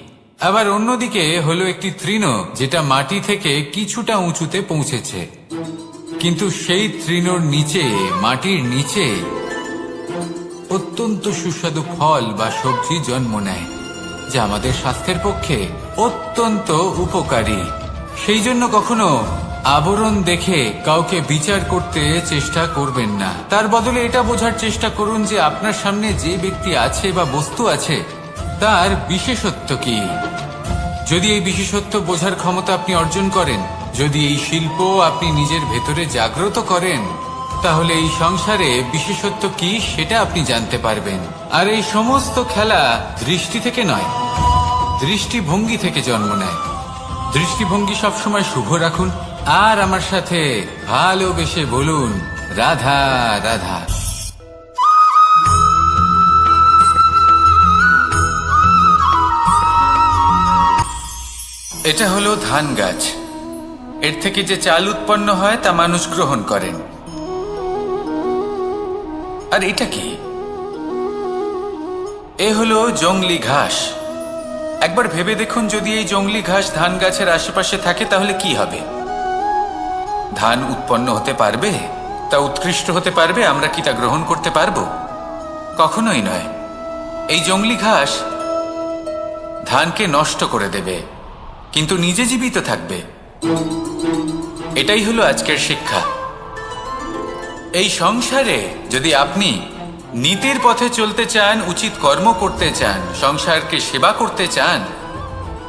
আবার অন্যদিকে হলো একটি তৃণ, যেটা মাটি থেকে কিছুটা উঁচুতে পৌঁছেছে, কিন্তু সেই তৃণর নিচে, মাটির নিচে অত্যন্ত সুস্বাদু ফল বা সবজি জন্ম নেয়, যা আমাদের স্বাস্থ্যের পক্ষে অত্যন্ত উপকারী। সেই জন্য কখনো আবরণ দেখে কাউকে বিচার করতে চেষ্টা করবেন না। তার বদলে এটা বোঝার চেষ্টা করুন যে আপনার সামনে যে ব্যক্তি আছে বা বস্তু আছে তার বিশেষত্ব কি। যদি এই বিশেষত্ব বোঝার ক্ষমতা আপনি অর্জন করেন, যদি এই শিল্প আপনি নিজের ভেতরে জাগ্রত করেন, তাহলে এই সংসারে বিশেষত্ব কি সেটা আপনি জানতে পারবেন। আর এই সমস্ত খেলা দৃষ্টি থেকে নয়, দৃষ্টিভঙ্গি থেকে জন্ম নেয়। দৃষ্টিভঙ্গি সবসময় শুভ রাখুন আর আমার সাথে ভালোবেসে বলুন, রাধা রাধা। এটা হলো ধান গাছ। এর থেকে যে চাল উৎপন্ন হয় তা মানুষ গ্রহণ করেন। আর এটা কি? এ হলো জংলি ঘাস। একবার ভেবে দেখুন, যদি এই জংলি ঘাস ধান গাছের আশেপাশে থাকে তাহলে কি হবে? ধান উৎপন্ন হতে পারবে? তা উৎকৃষ্ট হতে পারবে? আমরা কি তা গ্রহণ করতে পারবো? কখনোই নয়। এই জংলি ঘাস ধানকে নষ্ট করে দেবে, কিন্তু নিজে জীবিত থাকবে। এটাই হলো আজকের শিক্ষা। এই সংসারে যদি আপনি নীতির পথে চলতে চান, উচিত কর্ম করতে চান, সংসারকে সেবা করতে চান,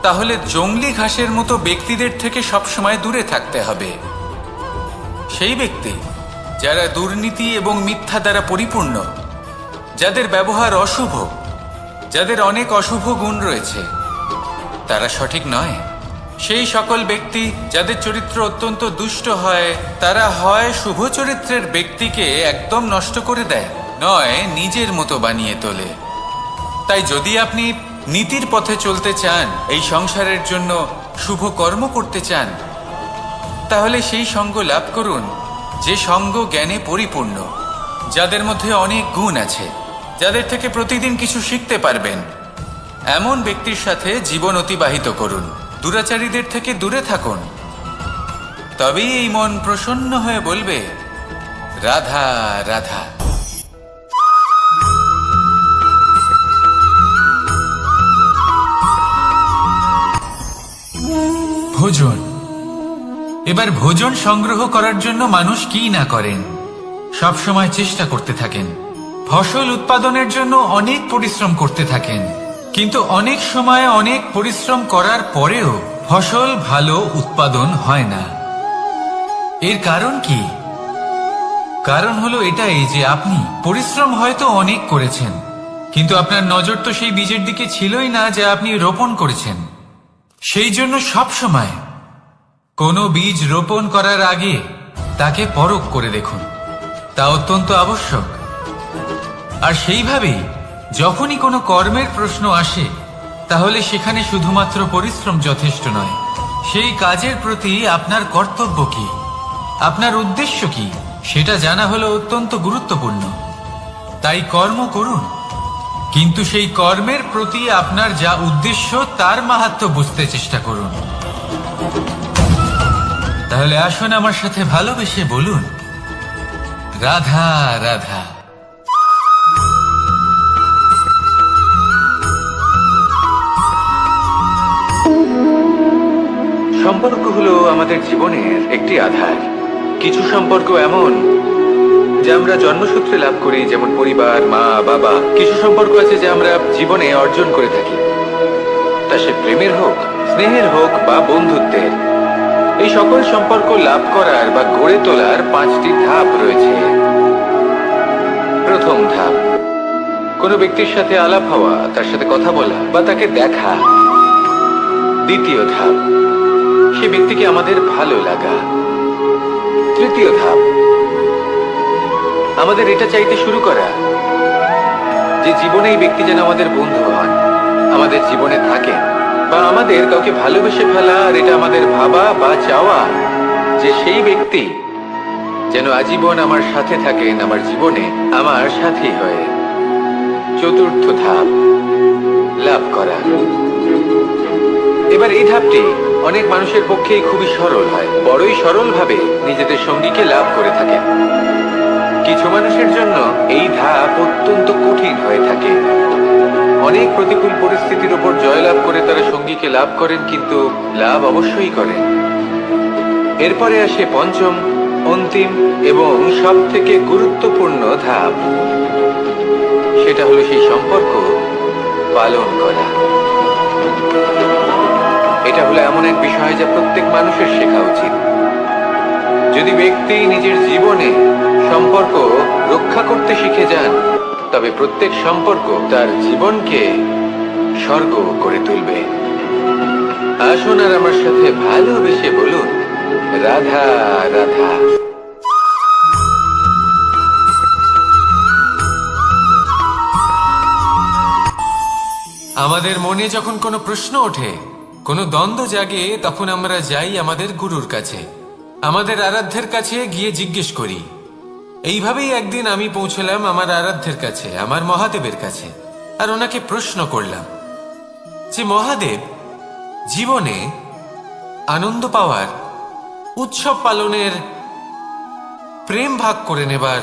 তাহলে জংলি ঘাসের মতো ব্যক্তিদের থেকে সবসময় দূরে থাকতে হবে। সেই ব্যক্তি যারা দুর্নীতি এবং মিথ্যা দ্বারা পরিপূর্ণ, যাদের ব্যবহার অশুভ, যাদের অনেক অশুভ গুণ রয়েছে, তারা সঠিক নয়। সেই সকল ব্যক্তি যাদের চরিত্র অত্যন্ত দুষ্ট হয়, তারা হয় শুভ চরিত্রের ব্যক্তিকে একদম নষ্ট করে দেয়, নয় নিজের মতো বানিয়ে তোলে। তাই যদি আপনি নীতির পথে চলতে চান, এই সংসারের জন্য শুভ কর্ম করতে চান, তাহলে সেই সঙ্গ লাভ করুন যে সঙ্গ জ্ঞানে পরিপূর্ণ, যাদের মধ্যে অনেক গুণ আছে, যাদের থেকে প্রতিদিন কিছু শিখতে পারবেন, এমন ব্যক্তির সাথে জীবন অতিবাহিত করুন। দুরাচারীদের থেকে দূরে থাকুন, তবেই এই মন প্রসন্ন হয়ে বলবে রাধা রাধা। ভোজন। এবার ভোজন সংগ্রহ করার জন্য মানুষ কি না করেন, সব সময় চেষ্টা করতে থাকেন। ফসল উৎপাদনের জন্য অনেক পরিশ্রম করতে থাকেন, কিন্তু অনেক সময় অনেক পরিশ্রম করার পরেও ফসল ভালো উৎপাদন হয় না। এর কারণ কি? কারণ হলো এটাই যে আপনি পরিশ্রম হয়তো অনেক করেছেন, কিন্তু আপনার নজর তো সেই বীজের দিকে ছিলই না যা আপনি রোপণ করেছেন। সেই জন্য সব সময় কোনো বীজ রোপণ করার আগে তাকে পরখ করে দেখুন, তা অত্যন্ত আবশ্যক। আর সেইভাবেই যখনই কোনো কর্মের প্রশ্ন আসে, তাহলে সেখানে শুধুমাত্র পরিশ্রম যথেষ্ট নয়। সেই কাজের প্রতি আপনার কর্তব্য কি, আপনার উদ্দেশ্য কি, সেটা জানা হলো অত্যন্ত গুরুত্বপূর্ণ। তাই কর্ম করুন, কিন্তু সেই কর্মের প্রতি আপনার যা উদ্দেশ্য তার মাহাত্ম্য বুঝতে চেষ্টা করুন। তাহলে আসুন আমার সাথে ভালোবেসে বলুন রাধা রাধা। সম্পর্ক হলো আমাদের জীবনের একটি আধার। কিছু সম্পর্ক এমন যা আমরা জন্মসূত্রে লাভ করি, যেমন পরিবার, মা, বাবা। কিছু সম্পর্ক আছে যা আমরা জীবনে অর্জন করে থাকি, তা সে প্রেমের হোক, স্নেহের হোক বা বন্ধুত্বের। এই সকল সম্পর্ক লাভ করার বা গড়ে তোলার 5টি ধাপ রয়েছে। প্রথম ধাপ, কোনো ব্যক্তির সাথে আলাপ হওয়া, তার সাথে কথা বলা বা তাকে দেখা। দ্বিতীয় ধাপ, সে ব্যক্তিকে আমাদের ভালো লাগা। তৃতীয় ধাপ, আমাদের এটা চাইতে শুরু করা যে জীবনে এই ব্যক্তি যেন আমাদের বন্ধু হন, আমাদের জীবনে থাকেন, বা আমাদের কাউকে ভালোবেসে ফেলা। আর এটা আমাদের ভাবা বা চাওয়া যে সেই ব্যক্তি যেন আজীবন আমার সাথে থাকেন, আমার জীবনে আমার সাথী হয়ে। চতুর্থ ধাপ, লাভ করা। এবার এই ধাপটি অনেক মানুষের পক্ষেই খুবই সরল হয়, বড়ই সরল ভাবে নিজেদের সঙ্গীকে লাভ করে থাকেন। কিছু মানুষের জন্য এই ধাপ অত্যন্ত কঠিন হয়ে থাকে। অনেক প্রতিকূল পরিস্থিতির উপর জয়লাভ করে তারা সঙ্গীকে লাভ করেন, কিন্তু লাভ অবশ্যই করেন। এরপরে আসে পঞ্চম, অন্তিম এবং সব থেকে গুরুত্বপূর্ণ ধাপ। সেটা হলো সেই সম্পর্ক পালন করা। এটা হলো এমন এক বিষয় যা প্রত্যেক মানুষের শেখা উচিত। যদি ব্যক্তি নিজের জীবনে সম্পর্ক রক্ষা করতে শিখে যান, তবে প্রত্যেক সম্পর্ক তার জীবনকে স্বর্গ করে তুলবে। আসুন আর আমার সাথে ভালোবেসে বলুন রাধা রাধা। আমাদের মনে যখন কোনো প্রশ্ন ওঠে, কোনো দ্বন্দ্ব জাগে, তখন আমরা যাই আমাদের গুরুর কাছে, আমাদের আরাধ্যের কাছে গিয়ে জিজ্ঞেস করি। এইভাবেই একদিন আমি পৌঁছলাম আমার আরাধ্যের কাছে, আমার মহাদেবের কাছে, আর ওনাকে প্রশ্ন করলাম যে মহাদেব, জীবনে আনন্দ পাওয়ার, উৎসব পালনের, প্রেম ভাগ করে নেবার,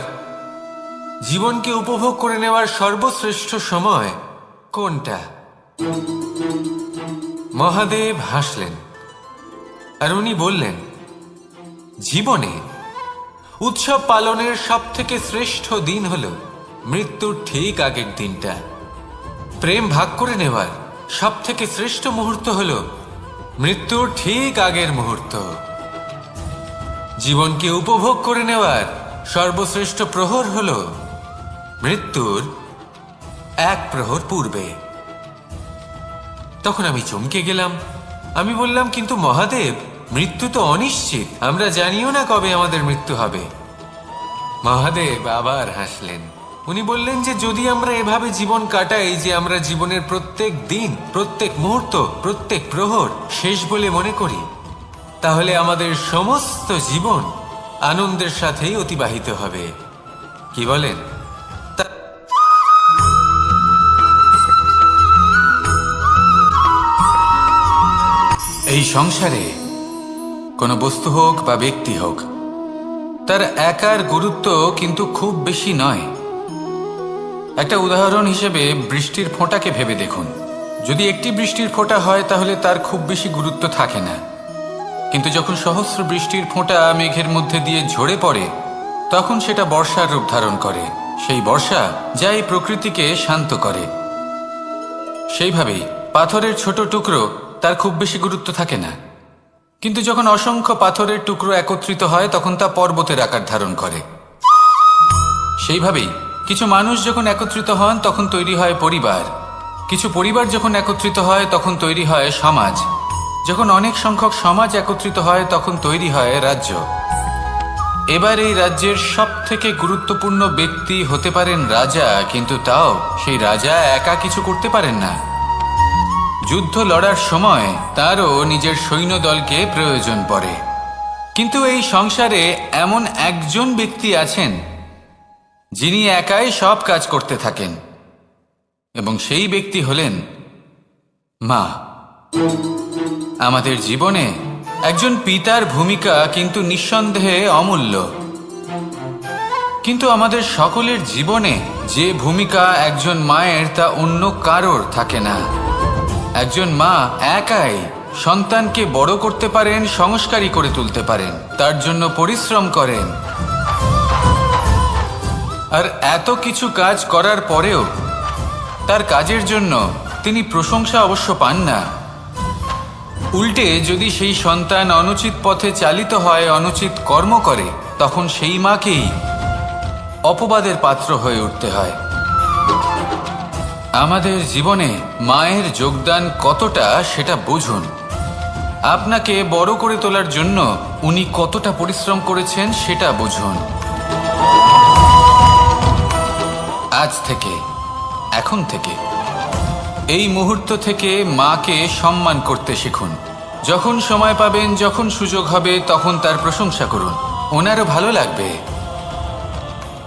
জীবনকে উপভোগ করে নেওয়ার সর্বশ্রেষ্ঠ সময় কোনটা? মহাদেব হাসলেন আর উনি বললেন, জীবনে উৎসব পালনের সব থেকে শ্রেষ্ঠ দিন হল মৃত্যুর ঠিক আগের দিনটা। প্রেম ভাগ করে নেওয়ার সব থেকে শ্রেষ্ঠ মুহূর্ত হল মৃত্যুর ঠিক আগের মুহূর্ত। জীবনকে উপভোগ করে নেওয়ার সর্বশ্রেষ্ঠ প্রহর হল মৃত্যুর 1 প্রহর পূর্বে। তখন আমি চমকে গেলাম। আমি বললাম, কিন্তু মহাদেব, মৃত্যু তো অনিশ্চিত, আমরা জানিও না কবে আমাদের মৃত্যু হবে। মহাদেব আবার হাসলেন। উনি বললেন যে যদি আমরা এভাবে জীবন কাটাই যে আমরা জীবনের প্রত্যেক দিন, প্রত্যেক মুহূর্ত, প্রত্যেক প্রহর শেষ বলে মনে করি, তাহলে আমাদের সমস্ত জীবন আনন্দের সাথেই অতিবাহিত হবে। কি বলেন? এই সংসারে কোনো বস্তু হোক বা ব্যক্তি হোক, তার একার গুরুত্ব কিন্তু খুব বেশি নয়। একটা উদাহরণ হিসেবে বৃষ্টির ফোঁটাকে ভেবে দেখুন। যদি একটি বৃষ্টির ফোঁটা হয় তাহলে তার খুব বেশি গুরুত্ব থাকে না, কিন্তু যখন সহস্র বৃষ্টির ফোঁটা মেঘের মধ্যে দিয়ে ঝরে পড়ে তখন সেটা বর্ষার রূপ ধারণ করে। সেই বর্ষা যা এই প্রকৃতিকে শান্ত করে। সেইভাবেই পাথরের ছোট টুকরো, তার খুব বেশি গুরুত্ব থাকে না, কিন্তু যখন অসংখ্য পাথরের টুকরো একত্রিত হয় তখন তা পর্বতের আকার ধারণ করে। সেইভাবেই কিছু মানুষ যখন একত্রিত হন তখন তৈরি হয় পরিবার, কিছু পরিবার যখন একত্রিত হয় তখন তৈরি হয় সমাজ, যখন অনেক সংখ্যক সমাজ একত্রিত হয় তখন তৈরি হয় রাজ্য। এবার এই রাজ্যের সবথেকে গুরুত্বপূর্ণ ব্যক্তি হতে পারেন রাজা, কিন্তু তাও সেই রাজা একা কিছু করতে পারেন না। যুদ্ধ লড়ার সময় তারও নিজের সৈন্যদলকে প্রয়োজন পড়ে। কিন্তু এই সংসারে এমন একজন ব্যক্তি আছেন যিনি একাই সব কাজ করতে থাকেন, এবং সেই ব্যক্তি হলেন মা। আমাদের জীবনে একজন পিতার ভূমিকা কিন্তু নিঃসন্দেহে অমূল্য, কিন্তু আমাদের সকলের জীবনে যে ভূমিকা একজন মায়ের তা অন্য কারোর থাকে না। একজন মা একাই সন্তানকে বড় করতে পারেন, সংস্কারী করে তুলতে পারেন, তার জন্য পরিশ্রম করেন। আর এত কিছু কাজ করার পরেও তার কাজের জন্য তিনি প্রশংসা অবশ্য পান না। উল্টে যদি সেই সন্তান অনুচিত পথে চালিত হয়, অনুচিত কর্ম করে, তখন সেই মাকেই অপবাদের পাত্র হয়ে উঠতে হয়। আমাদের জীবনে মায়ের যোগদান কতটা সেটা বুঝুন। আপনাকে বড় করে তোলার জন্য উনি কতটা পরিশ্রম করেছেন সেটা বুঝুন। আজ থেকে, এখন থেকে, এই মুহূর্ত থেকে মাকে সম্মান করতে শিখুন। যখন সময় পাবেন, যখন সুযোগ হবে, তখন তার প্রশংসা করুন, ওনারও ভালো লাগবে।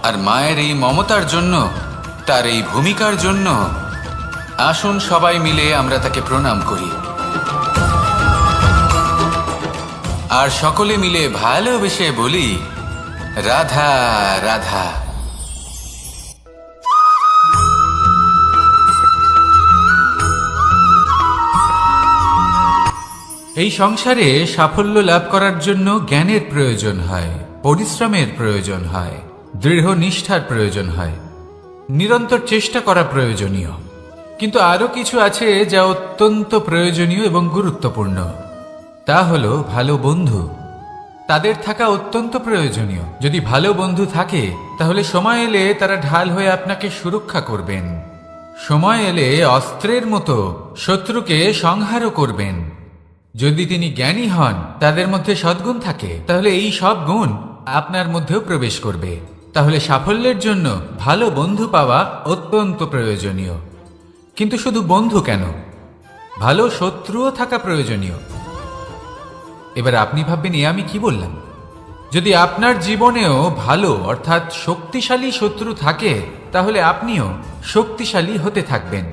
আর মায়ের এই মমতার জন্য, তার এই ভূমিকার জন্য আসুন সবাই মিলে আমরা তাকে প্রণাম করি, আর সকলে মিলে ভালোবেসে বলি, রাধা রাধা। এই সংসারে সাফল্য লাভ করার জন্য জ্ঞানের প্রয়োজন হয়, পরিশ্রমের প্রয়োজন হয়, দৃঢ় নিষ্ঠার প্রয়োজন হয়, নিরন্তর চেষ্টা করা প্রয়োজনীয়। কিন্তু আরো কিছু আছে যা অত্যন্ত প্রয়োজনীয় এবং গুরুত্বপূর্ণ। তা হলো ভালো বন্ধু। তাদের থাকা অত্যন্ত প্রয়োজনীয়। যদি ভালো বন্ধু থাকে তাহলে সময় এলে তারা ঢাল হয়ে আপনাকে সুরক্ষা করবেন। সময় এলে অস্ত্রের মতো শত্রুকে সংহারও করবেন। যদি তিনি জ্ঞানী হন, তাদের মধ্যে সদ্গুণ থাকে, তাহলে এই সব গুণ আপনার মধ্যেও প্রবেশ করবে। তাহলে সাফল্যের জন্য ভালো বন্ধু পাওয়া অত্যন্ত প্রয়োজনীয়। কিন্তু শুধু বন্ধু কেন, ভালো শত্রুও থাকা প্রয়োজনীয়। এবার আপনি ভাববেন, আমি কি বললাম? যদি আপনার জীবনেও ভালো অর্থাৎ শক্তিশালী শত্রু থাকে, তাহলে আপনিও শক্তিশালী হতে থাকবেন।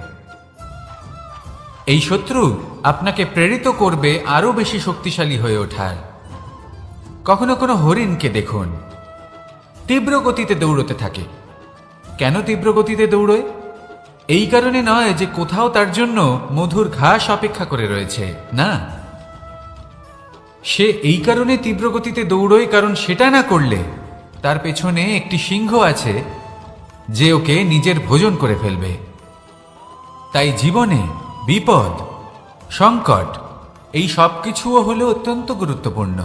এই শত্রু আপনাকে প্রেরিত করবে আরো বেশি শক্তিশালী হয়ে ওঠার। কখনো কোনো হরিণকে দেখুন, তীব্র গতিতে দৌড়তে থাকে। কেন তীব্র গতিতে দৌড়য়? এই কারণে নয় যে কোথাও তার জন্য মধুর ঘাস অপেক্ষা করে রয়েছে, না। সে এই কারণে তীব্র গতিতে দৌড়য় কারণ সেটা না করলে তার পেছনে একটি সিংহ আছে যে ওকে নিজের ভোজন করে ফেলবে। তাই জীবনে বিপদ, সংকট, এই সব কিছুও হলো অত্যন্ত গুরুত্বপূর্ণ।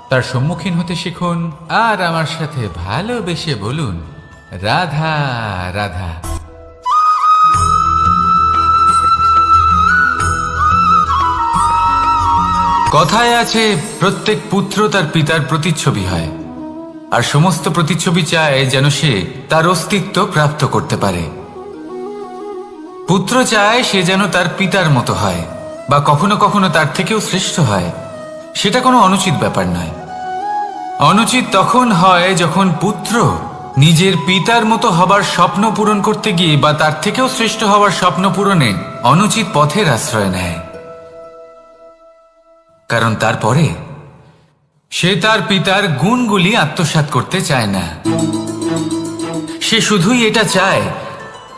তার সম্মুখীন হতে শিখুন, আর আমার সাথে ভালোবেসে বলুন, রাধা রাধা। কথায় আছে, প্রত্যেক পুত্র তার পিতার প্রতিচ্ছবি হয়, আর সমস্ত প্রতিচ্ছবি চায় যেন সে তার অস্তিত্ব প্রাপ্ত করতে পারে। পুত্র চায় সে যেন তার পিতার মতো হয়, বা কখনো কখনো তার থেকেও শ্রেষ্ঠ হয়। সেটা কোনো অনুচিত ব্যাপার নয়। অনুচিত তখন হয় যখন পুত্র নিজের পিতার মতো হবার স্বপ্ন পূরণ করতে গিয়ে বা তার থেকেও শ্রেষ্ঠ হবার স্বপ্ন পূরণে অনুচিত পথের আশ্রয় নেয়। কারণ তারপরে সে তার পিতার গুণগুলি আত্মসাৎ করতে চায় না। সে শুধুই এটা চায়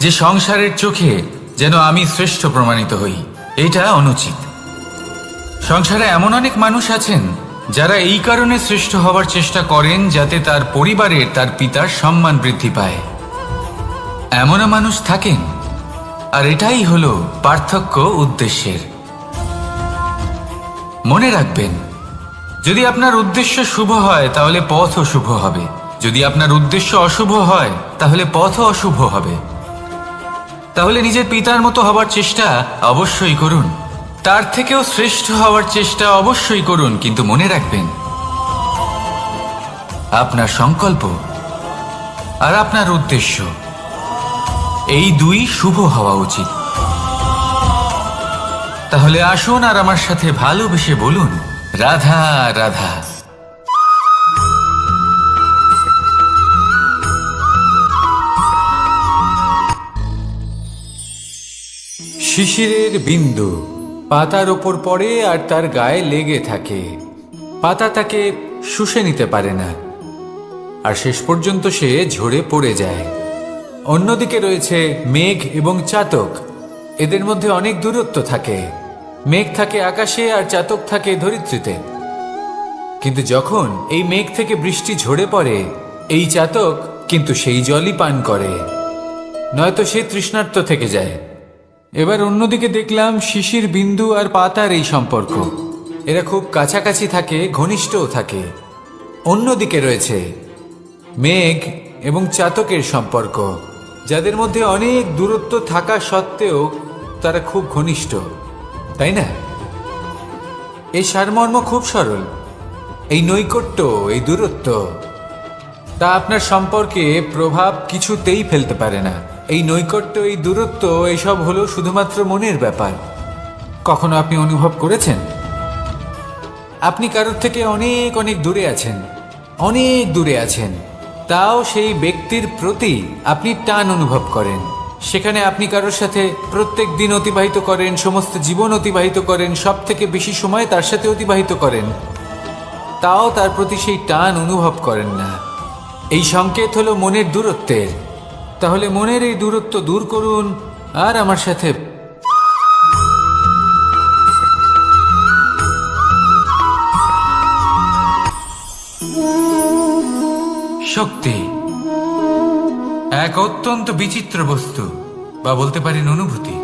যে সংসারের চোখে যেন আমি শ্রেষ্ঠ প্রমাণিত হই। এটা অনুচিত। সংসারে এমন অনেক মানুষ আছেন যারা এই কারণে শ্রেষ্ঠ হবার চেষ্টা করেন যাতে তার পরিবারের তার পিতার সম্মান বৃদ্ধি পায়। এমনও মানুষ থাকেন, আর এটাই হলো পার্থক্য উদ্দেশ্যের। মনে রাখবেন, যদি আপনার উদ্দেশ্য শুভ হয় তাহলে পথও শুভ হবে, যদি আপনার উদ্দেশ্য অশুভ হয় তাহলে পথও অশুভ হবে। তাহলে নিজের পিতার মতো হবার চেষ্টা অবশ্যই করুন, তার থেকেও শ্রেষ্ঠ হওয়ার চেষ্টা অবশ্যই করুন, কিন্তু মনে রাখবেন আপনার সংকল্প আর আপনার উদ্দেশ্য এই দুই শুভ হওয়া উচিত। তাহলে আসুন আর আমার সাথে ভালোবেসে বলুন, রাধা রাধা। শিশিরের বিন্দু পাতার ওপর পড়ে আর তার গায়ে লেগে থাকে। পাতা তাকে শুষে নিতে পারে না, আর শেষ পর্যন্ত সে ঝরে পড়ে যায়। অন্যদিকে রয়েছে মেঘ এবং চাতক। এদের মধ্যে অনেক দূরত্ব থাকে। মেঘ থাকে আকাশে আর চাতক থাকে ধরিত্রীতে। কিন্তু যখন এই মেঘ থেকে বৃষ্টি ঝরে পড়ে, এই চাতক কিন্তু সেই জলই পান করে, নয়তো সে তৃষ্ণার্ত থেকে যায়। এবার অন্যদিকে দেখলাম শিশির বিন্দু আর পাতার এই সম্পর্ক। এরা খুব কাছাকাছি থাকে, ঘনিষ্ঠও থাকে। অন্যদিকে রয়েছে মেঘ এবং চাতকের সম্পর্ক, যাদের মধ্যে অনেক দূরত্ব থাকা সত্ত্বেও তারা খুব ঘনিষ্ঠ, তাই না? এই সারমর্ম খুব সরল। এই নৈকট্য, এই দূরত্ব, তা আপনার সম্পর্কে প্রভাব কিছুতেই ফেলতে পারে না। এই নৈকট্য, এই দূরত্ব, এইসব হলো শুধুমাত্র মনের ব্যাপার। কখনো আপনি অনুভব করেছেন আপনি কারোর থেকে অনেক অনেক দূরে আছেন, অনেক দূরে আছেন, তাও সেই ব্যক্তির প্রতি আপনি টান অনুভব করেন। সেখানে আপনি কারোর সাথে প্রত্যেক দিন অতিবাহিত করেন, সমস্ত জীবন অতিবাহিত করেন, সব থেকে বেশি সময় তার সাথে অতিবাহিত করেন, তাও তার প্রতি সেই টান অনুভব করেন না। এই সংকেত হলো মনের দূরত্বের। তাহলে মনের এই দূরত্ব দূর করুন আর আমার সাথে শক্তি এক অত্যন্ত বিচিত্র বস্তু, বা বলতে পারেন অনুভূতি।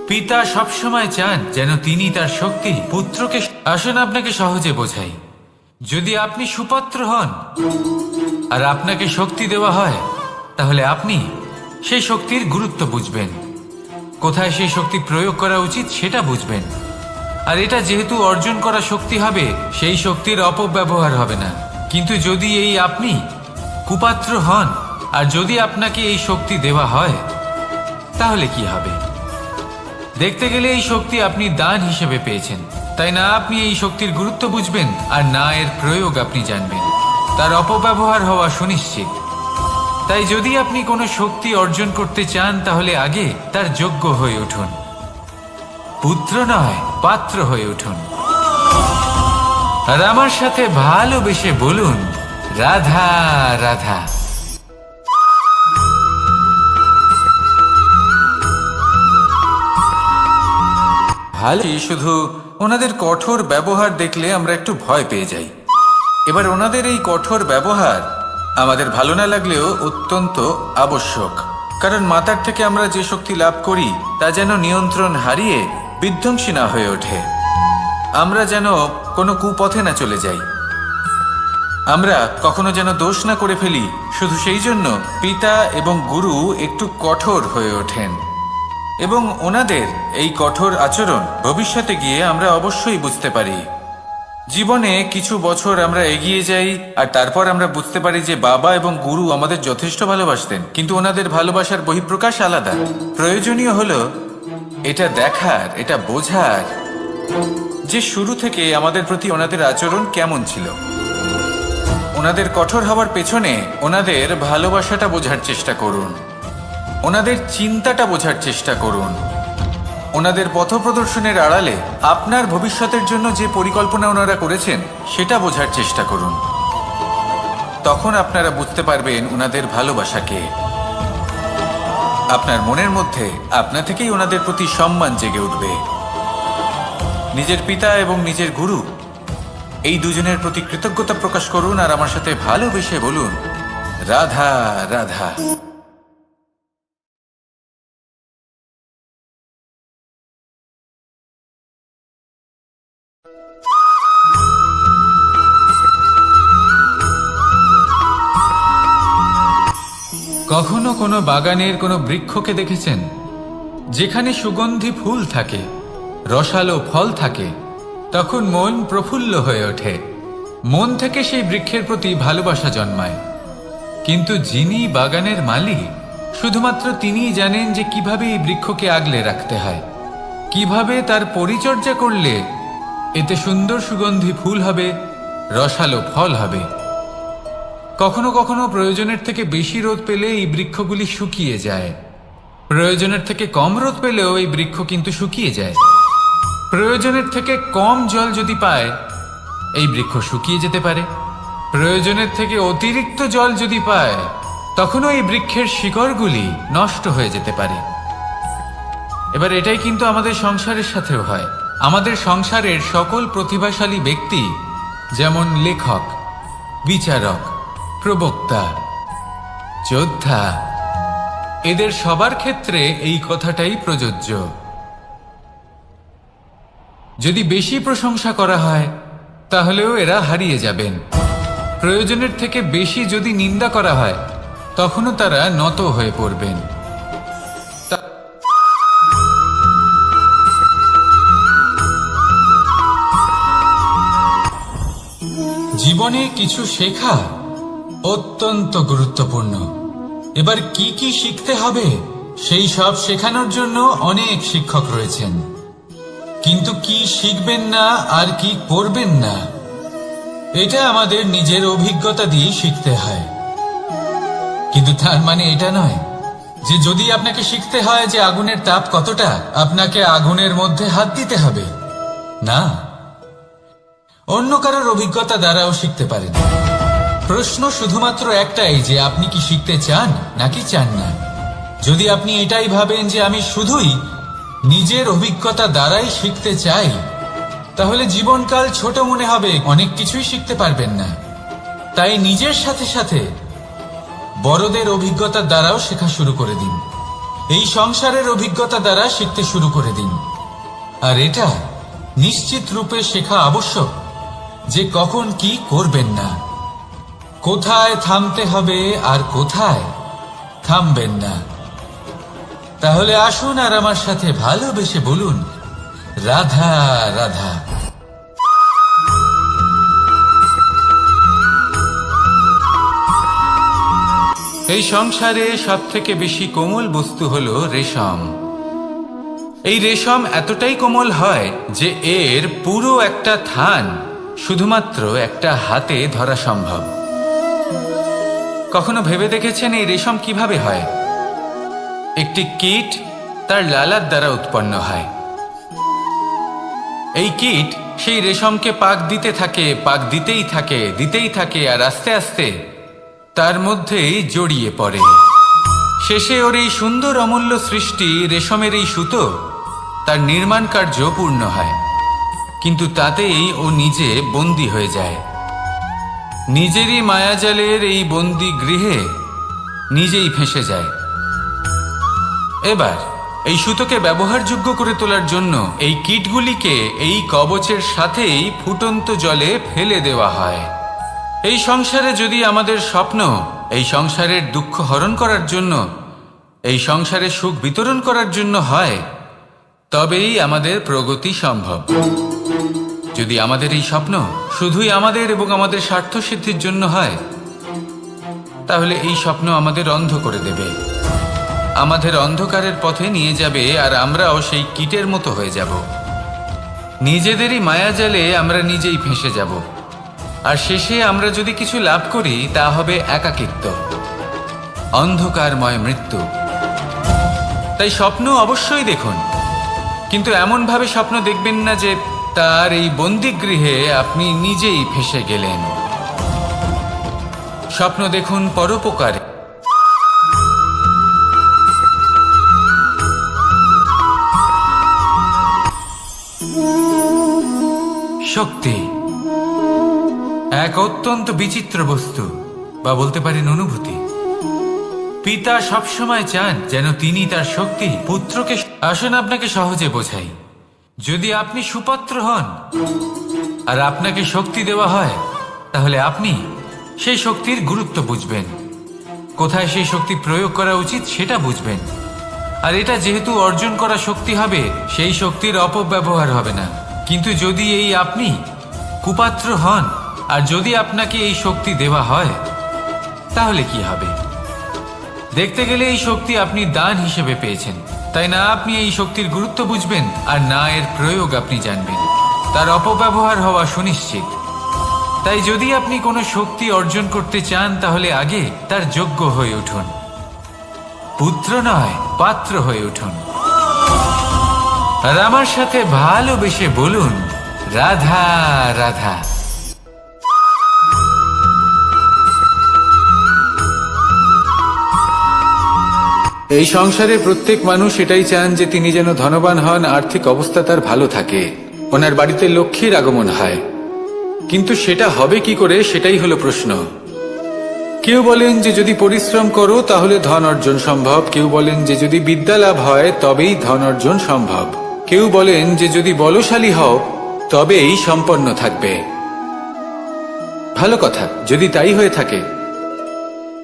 পিতা সবসময় চান যেন তিনি তার শক্তি পুত্রকে। আসুন আপনাকে সহজে বোঝাই। যদি আপনি সুপাত্র হন আর আপনাকে শক্তি দেওয়া হয়, তাহলে আপনি সেই শক্তির গুরুত্ব বুঝবেন, কোথায় সেই শক্তি প্রয়োগ করা উচিত সেটা বুঝবেন। আর এটা যেহেতু অর্জন করা শক্তি হবে, সেই শক্তির অপব্যবহার হবে না। কিন্তু যদি এই আপনি কুপাত্র হন আর যদি আপনাকে এই শক্তি দেওয়া হয়, তাহলে কি হবে? দেখতে গেলে এই শক্তি আপনি দান হিসেবে পেয়েছেন, তাই না আপনি এই শক্তির গুরুত্ব বুঝবেন আর না এর প্রয়োগ আপনি জানবেন। তার অপব্যবহার হওয়া সুনিশ্চিত। তাই যদি আপনি কোনো শক্তি অর্জন করতে চান, তাহলে আগে তার যোগ্য হয়ে উঠুন। পুত্র নয়, পাত্র হয়ে উঠুন। আর আমার সাথে ভালোবেসে বলুন, রাধা রাধা। ভালো, শুধু ওনাদের কঠোর ব্যবহার দেখলে আমরা একটু ভয় পেয়ে যাই। এবার ওনাদের এই কঠোর ব্যবহার আমাদের ভালো না লাগলেও অত্যন্ত আবশ্যক, কারণ মাতার থেকে আমরা যে শক্তি লাভ করি তা যেন নিয়ন্ত্রণ হারিয়ে বিধ্বংসী না হয়ে ওঠে। আমরা যেন কোনো কুপথে না চলে যাই, আমরা কখনো যেন দোষ না করে ফেলি। শুধু সেই জন্য পিতা এবং গুরু একটু কঠোর হয়ে ওঠেন, এবং ওনাদের এই কঠোর আচরণ ভবিষ্যতে গিয়ে আমরা অবশ্যই বুঝতে পারি। জীবনে কিছু বছর আমরা এগিয়ে যাই আর তারপর আমরা বুঝতে পারি যে বাবা এবং গুরু আমাদের যথেষ্ট ভালোবাসতেন, কিন্তু ওনাদের ভালোবাসার বহিঃপ্রকাশ আলাদা। প্রয়োজনীয় হলো এটা দেখার, এটা বোঝার যে শুরু থেকে আমাদের প্রতি ওনাদের আচরণ কেমন ছিল। ওনাদের কঠোর হওয়ার পেছনে ওনাদের ভালোবাসাটা বোঝার চেষ্টা করুন, ওনাদের চিন্তাটা বোঝার চেষ্টা করুন, ওনাদের পথপ্রদর্শনের আড়ালে আপনার ভবিষ্যতের জন্য যে পরিকল্পনা ওনারা করেছেন সেটা বোঝার চেষ্টা করুন। তখন আপনারা বুঝতে পারবেন ওনাদের ভালোবাসাকে। আপনার মনের মধ্যে আপনা থেকেই ওনাদের প্রতি সম্মান জেগে উঠবে। নিজের পিতা এবং নিজের গুরু এই দুজনের প্রতি কৃতজ্ঞতা প্রকাশ করুন আর আমার সাথে ভালোবেসে বলুন, রাধা রাধা। কখনো কোনো বাগানের কোনো বৃক্ষকে দেখেছেন যেখানে সুগন্ধি ফুল থাকে, রসালো ফল থাকে? তখন মন প্রফুল্ল হয়ে ওঠে, মন থেকে সেই বৃক্ষের প্রতি ভালোবাসা জন্মায়। কিন্তু যিনি বাগানের মালিক, শুধুমাত্র তিনিই জানেন যে কিভাবে এই বৃক্ষকে আগলে রাখতে হয়, কিভাবে তার পরিচর্যা করলে এতে সুন্দর সুগন্ধি ফুল হবে, রসালো ফল হবে। কখনো কখনো প্রয়োজনের থেকে বেশি রোদ পেলে এই বৃক্ষগুলি শুকিয়ে যায়, প্রয়োজনের থেকে কম রোদ পেলেও এই বৃক্ষ কিন্তু শুকিয়ে যায়। প্রয়োজনের থেকে কম জল যদি পায় এই বৃক্ষ শুকিয়ে যেতে পারে, প্রয়োজনের থেকে অতিরিক্ত জল যদি পায় তখনও এই বৃক্ষের শিকড়গুলি নষ্ট হয়ে যেতে পারে। এবার এটাই কিন্তু আমাদের সংসারের সাথেও হয়। আমাদের সংসারের সকল প্রতিভাশালী ব্যক্তি, যেমন লেখক, বিচারক, প্রবক্তা, যোদ্ধা, এদের সবার ক্ষেত্রে এই কথাটাই প্রযোজ্য। যদি বেশি প্রশংসা করা হয় তাহলেও এরা হারিয়ে যাবেন। প্রয়োজনের থেকে বেশি যদি নিন্দা করা হয় তখনও তারা নত হয়ে পড়বেন। জীবনে কিছু শেখা অত্যন্ত গুরুত্বপূর্ণ। এবার কি কি শিখতে হবে সেই সব শেখানোর জন্য অনেক শিক্ষক রয়েছেন, কিন্তু কি শিখবেন না আর কি করবেন না এটা আমাদের নিজের অভিজ্ঞতা দিয়ে শিখতে হয়। কিন্তু তার মানে এটা নয় যে যদি আপনাকে শিখতে হয় যে আগুনের তাপ কতটা, আপনাকে আগুনের মধ্যে হাত দিতে হবে। না, অন্য কারোর অভিজ্ঞতা দ্বারাও শিখতে পারেন। প্রশ্ন শুধুমাত্র একটাই যে আপনি কি শিখতে চান নাকি চান না। যদি আপনি এটাই ভাবেন যে আমি শুধুই নিজের অভিজ্ঞতা দ্বারাই শিখতে চাই, তাহলে জীবনকাল ছোট মনে হবে, অনেক কিছুই শিখতে পারবেন না। তাই নিজের সাথে সাথে বড়দের অভিজ্ঞতা দ্বারাও শেখা শুরু করে দিন, এই সংসারের অভিজ্ঞতা দ্বারা শিখতে শুরু করে দিন। আর এটা নিশ্চিত রূপে শেখা আবশ্যক যে কখন কি করবেন না, কোথায় থামতে হবে আর কোথায় থামবেন না। তাহলে আসুন আর আমার সাথে ভালোবেসে বলুন, রাধা রাধা। এই সংসারে সব থেকে বেশি কোমল বস্তু হলো রেশম। এই রেশম এতটাই কোমল হয় যে এর পুরো একটা থান শুধুমাত্র একটা হাতে ধরা সম্ভব। কখনো ভেবে দেখেছেন এই রেশম কিভাবে হয়? একটি কীট তার লালার দ্বারা উৎপন্ন হয়। এই কীট সেই রেশমকে পাক দিতে থাকে, পাক দিতেই থাকে আর আস্তে আস্তে তার মধ্যেই জড়িয়ে পড়ে। শেষে ওর এই সুন্দর অমূল্য সৃষ্টি রেশমের এই সুতো তার নির্মাণ কার্য পূর্ণ হয়, কিন্তু তাতেই ও নিজে বন্দী হয়ে যায়। নিজেরই মায়াজালের এই বন্দী গৃহে নিজেই ফেঁসে যায়। এবার এই সুতোকে ব্যবহারযোগ্য করে তোলার জন্য এই কীটগুলিকে এই কবচের সাথেই ফুটন্ত জলে ফেলে দেওয়া হয়। এই সংসারে যদি আমাদের স্বপ্ন এই সংসারের দুঃখ হরণ করার জন্য, এই সংসারে সুখ বিতরণ করার জন্য হয়, তবেই আমাদের প্রগতি সম্ভব। যদি আমাদের এই স্বপ্ন শুধুই আমাদের এবং আমাদের স্বার্থ সিদ্ধির জন্য হয়, তাহলে এই স্বপ্ন আমাদের অন্ধ করে দেবে, আমাদের অন্ধকারের পথে নিয়ে যাবে, আর আমরাও সেই কীটের মতো হয়ে যাব। নিজেদেরই মায়াজালে আমরা নিজেই ফেঁসে যাব। আর শেষে আমরা যদি কিছু লাভ করি তা হবে একাকিত্ব, অন্ধকারময় মৃত্যু। তাই স্বপ্ন অবশ্যই দেখুন, কিন্তু এমনভাবে স্বপ্ন দেখবেন না যে তার এই বন্দিগৃহে আপনি নিজেই ফেঁসে গেলেন। স্বপ্ন দেখুন পরোপকারে। শক্তি এক অত্যন্ত বিচিত্র বস্তু, বা বলতে পারেন অনুভূতি। পিতা সবসময় চান যেন তিনি তার শক্তি পুত্রকে। আসুন আপনাকে সহজে বোঝাই। যদি আপনি সুপাত্র হন আর আপনাকে শক্তি দেওয়া হয়, তাহলে আপনি সেই শক্তির গুরুত্ব বুঝবেন, কোথায় সেই শক্তি প্রয়োগ করা উচিত সেটা বুঝবেন। আর এটা যেহেতু অর্জন করা শক্তি হবে, সেই শক্তির অপব্যবহার হবে না। কিন্তু যদি এই আপনি কুপাত্র হন আর যদি আপনাকে এই শক্তি দেওয়া হয়, তাহলে কি হবে? দেখতে গেলে এই শক্তি আপনি দান হিসেবে পেয়েছেন, তাই না আপনি এই শক্তির গুরুত্ব বুঝবেন আর না এর প্রয়োগ আপনি জানবেন। তার অপব্যবহার হওয়া সুনিশ্চিত। তাই যদি আপনি কোনো শক্তি অর্জন করতে চান, তাহলে আগে তার যোগ্য হয়ে উঠুন। পুত্র নয়, পাত্র হয়ে উঠুন। আর আমার সাথে ভালোবেসে বলুন, রাধা রাধা। এই সংসারে প্রত্যেক মানুষ এটাই চান যে তিনি যেন ধনবান হন, আর্থিক অবস্থা তার ভালো থাকে, ওনার বাড়িতে লক্ষ্মীর আগমন হয়। কিন্তু সেটা হবে কি করে, সেটাই হলো প্রশ্ন। কেউ বলেন যে যদি পরিশ্রম করো তাহলে ধন অর্জন সম্ভব, কেউ বলেন যে যদি বিদ্যা লাভ হয় তবেই ধন অর্জন সম্ভব, কেউ বলেন যে যদি বলশালী হও তবেই সম্পন্ন থাকবে। ভালো কথা, যদি তাই হয়ে থাকে,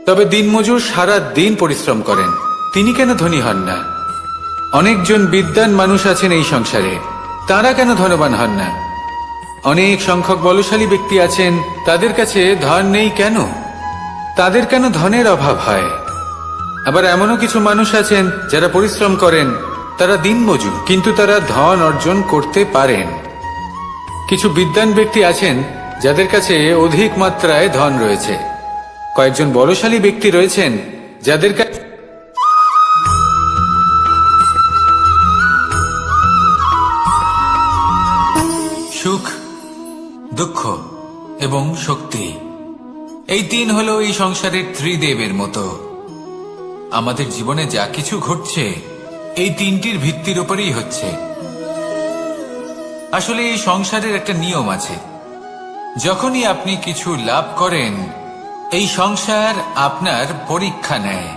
তবে দিনমজুর সারা দিন পরিশ্রম করেন, তিনি কেন ধনী হন না? অনেকজন বিদ্বান মানুষ আছেন এই সংসারে, তারা কেন ধনবান হন না? অনেক সংখ্যক বলশালী ব্যক্তি আছেন, তাদের কাছে ধন নেই কেন? তাদের কেন ধনের অভাব হয়? আবার এমনও কিছু মানুষ আছেন যারা পরিশ্রম করেন, তারা দিনমজুর, কিন্তু তারা ধন অর্জন করতে পারেন। কিছু বিদ্বান ব্যক্তি আছেন যাদের কাছে অধিক মাত্রায় ধন রয়েছে। কয়েকজন বলশালী ব্যক্তি রয়েছেন যাদের কাছে সুখ, দুঃখ এবং শক্তি, এই তিন হলো এই সংসারের ত্রিদেবের মতো। আমাদের জীবনে যা কিছু ঘটছে এই তিনটির ভিত্তির উপরেই হচ্ছে। আসলে এই সংসারের একটা নিয়ম আছে, যখনই আপনি কিছু লাভ করেন, এই সংসার আপনার পরীক্ষা নেয়।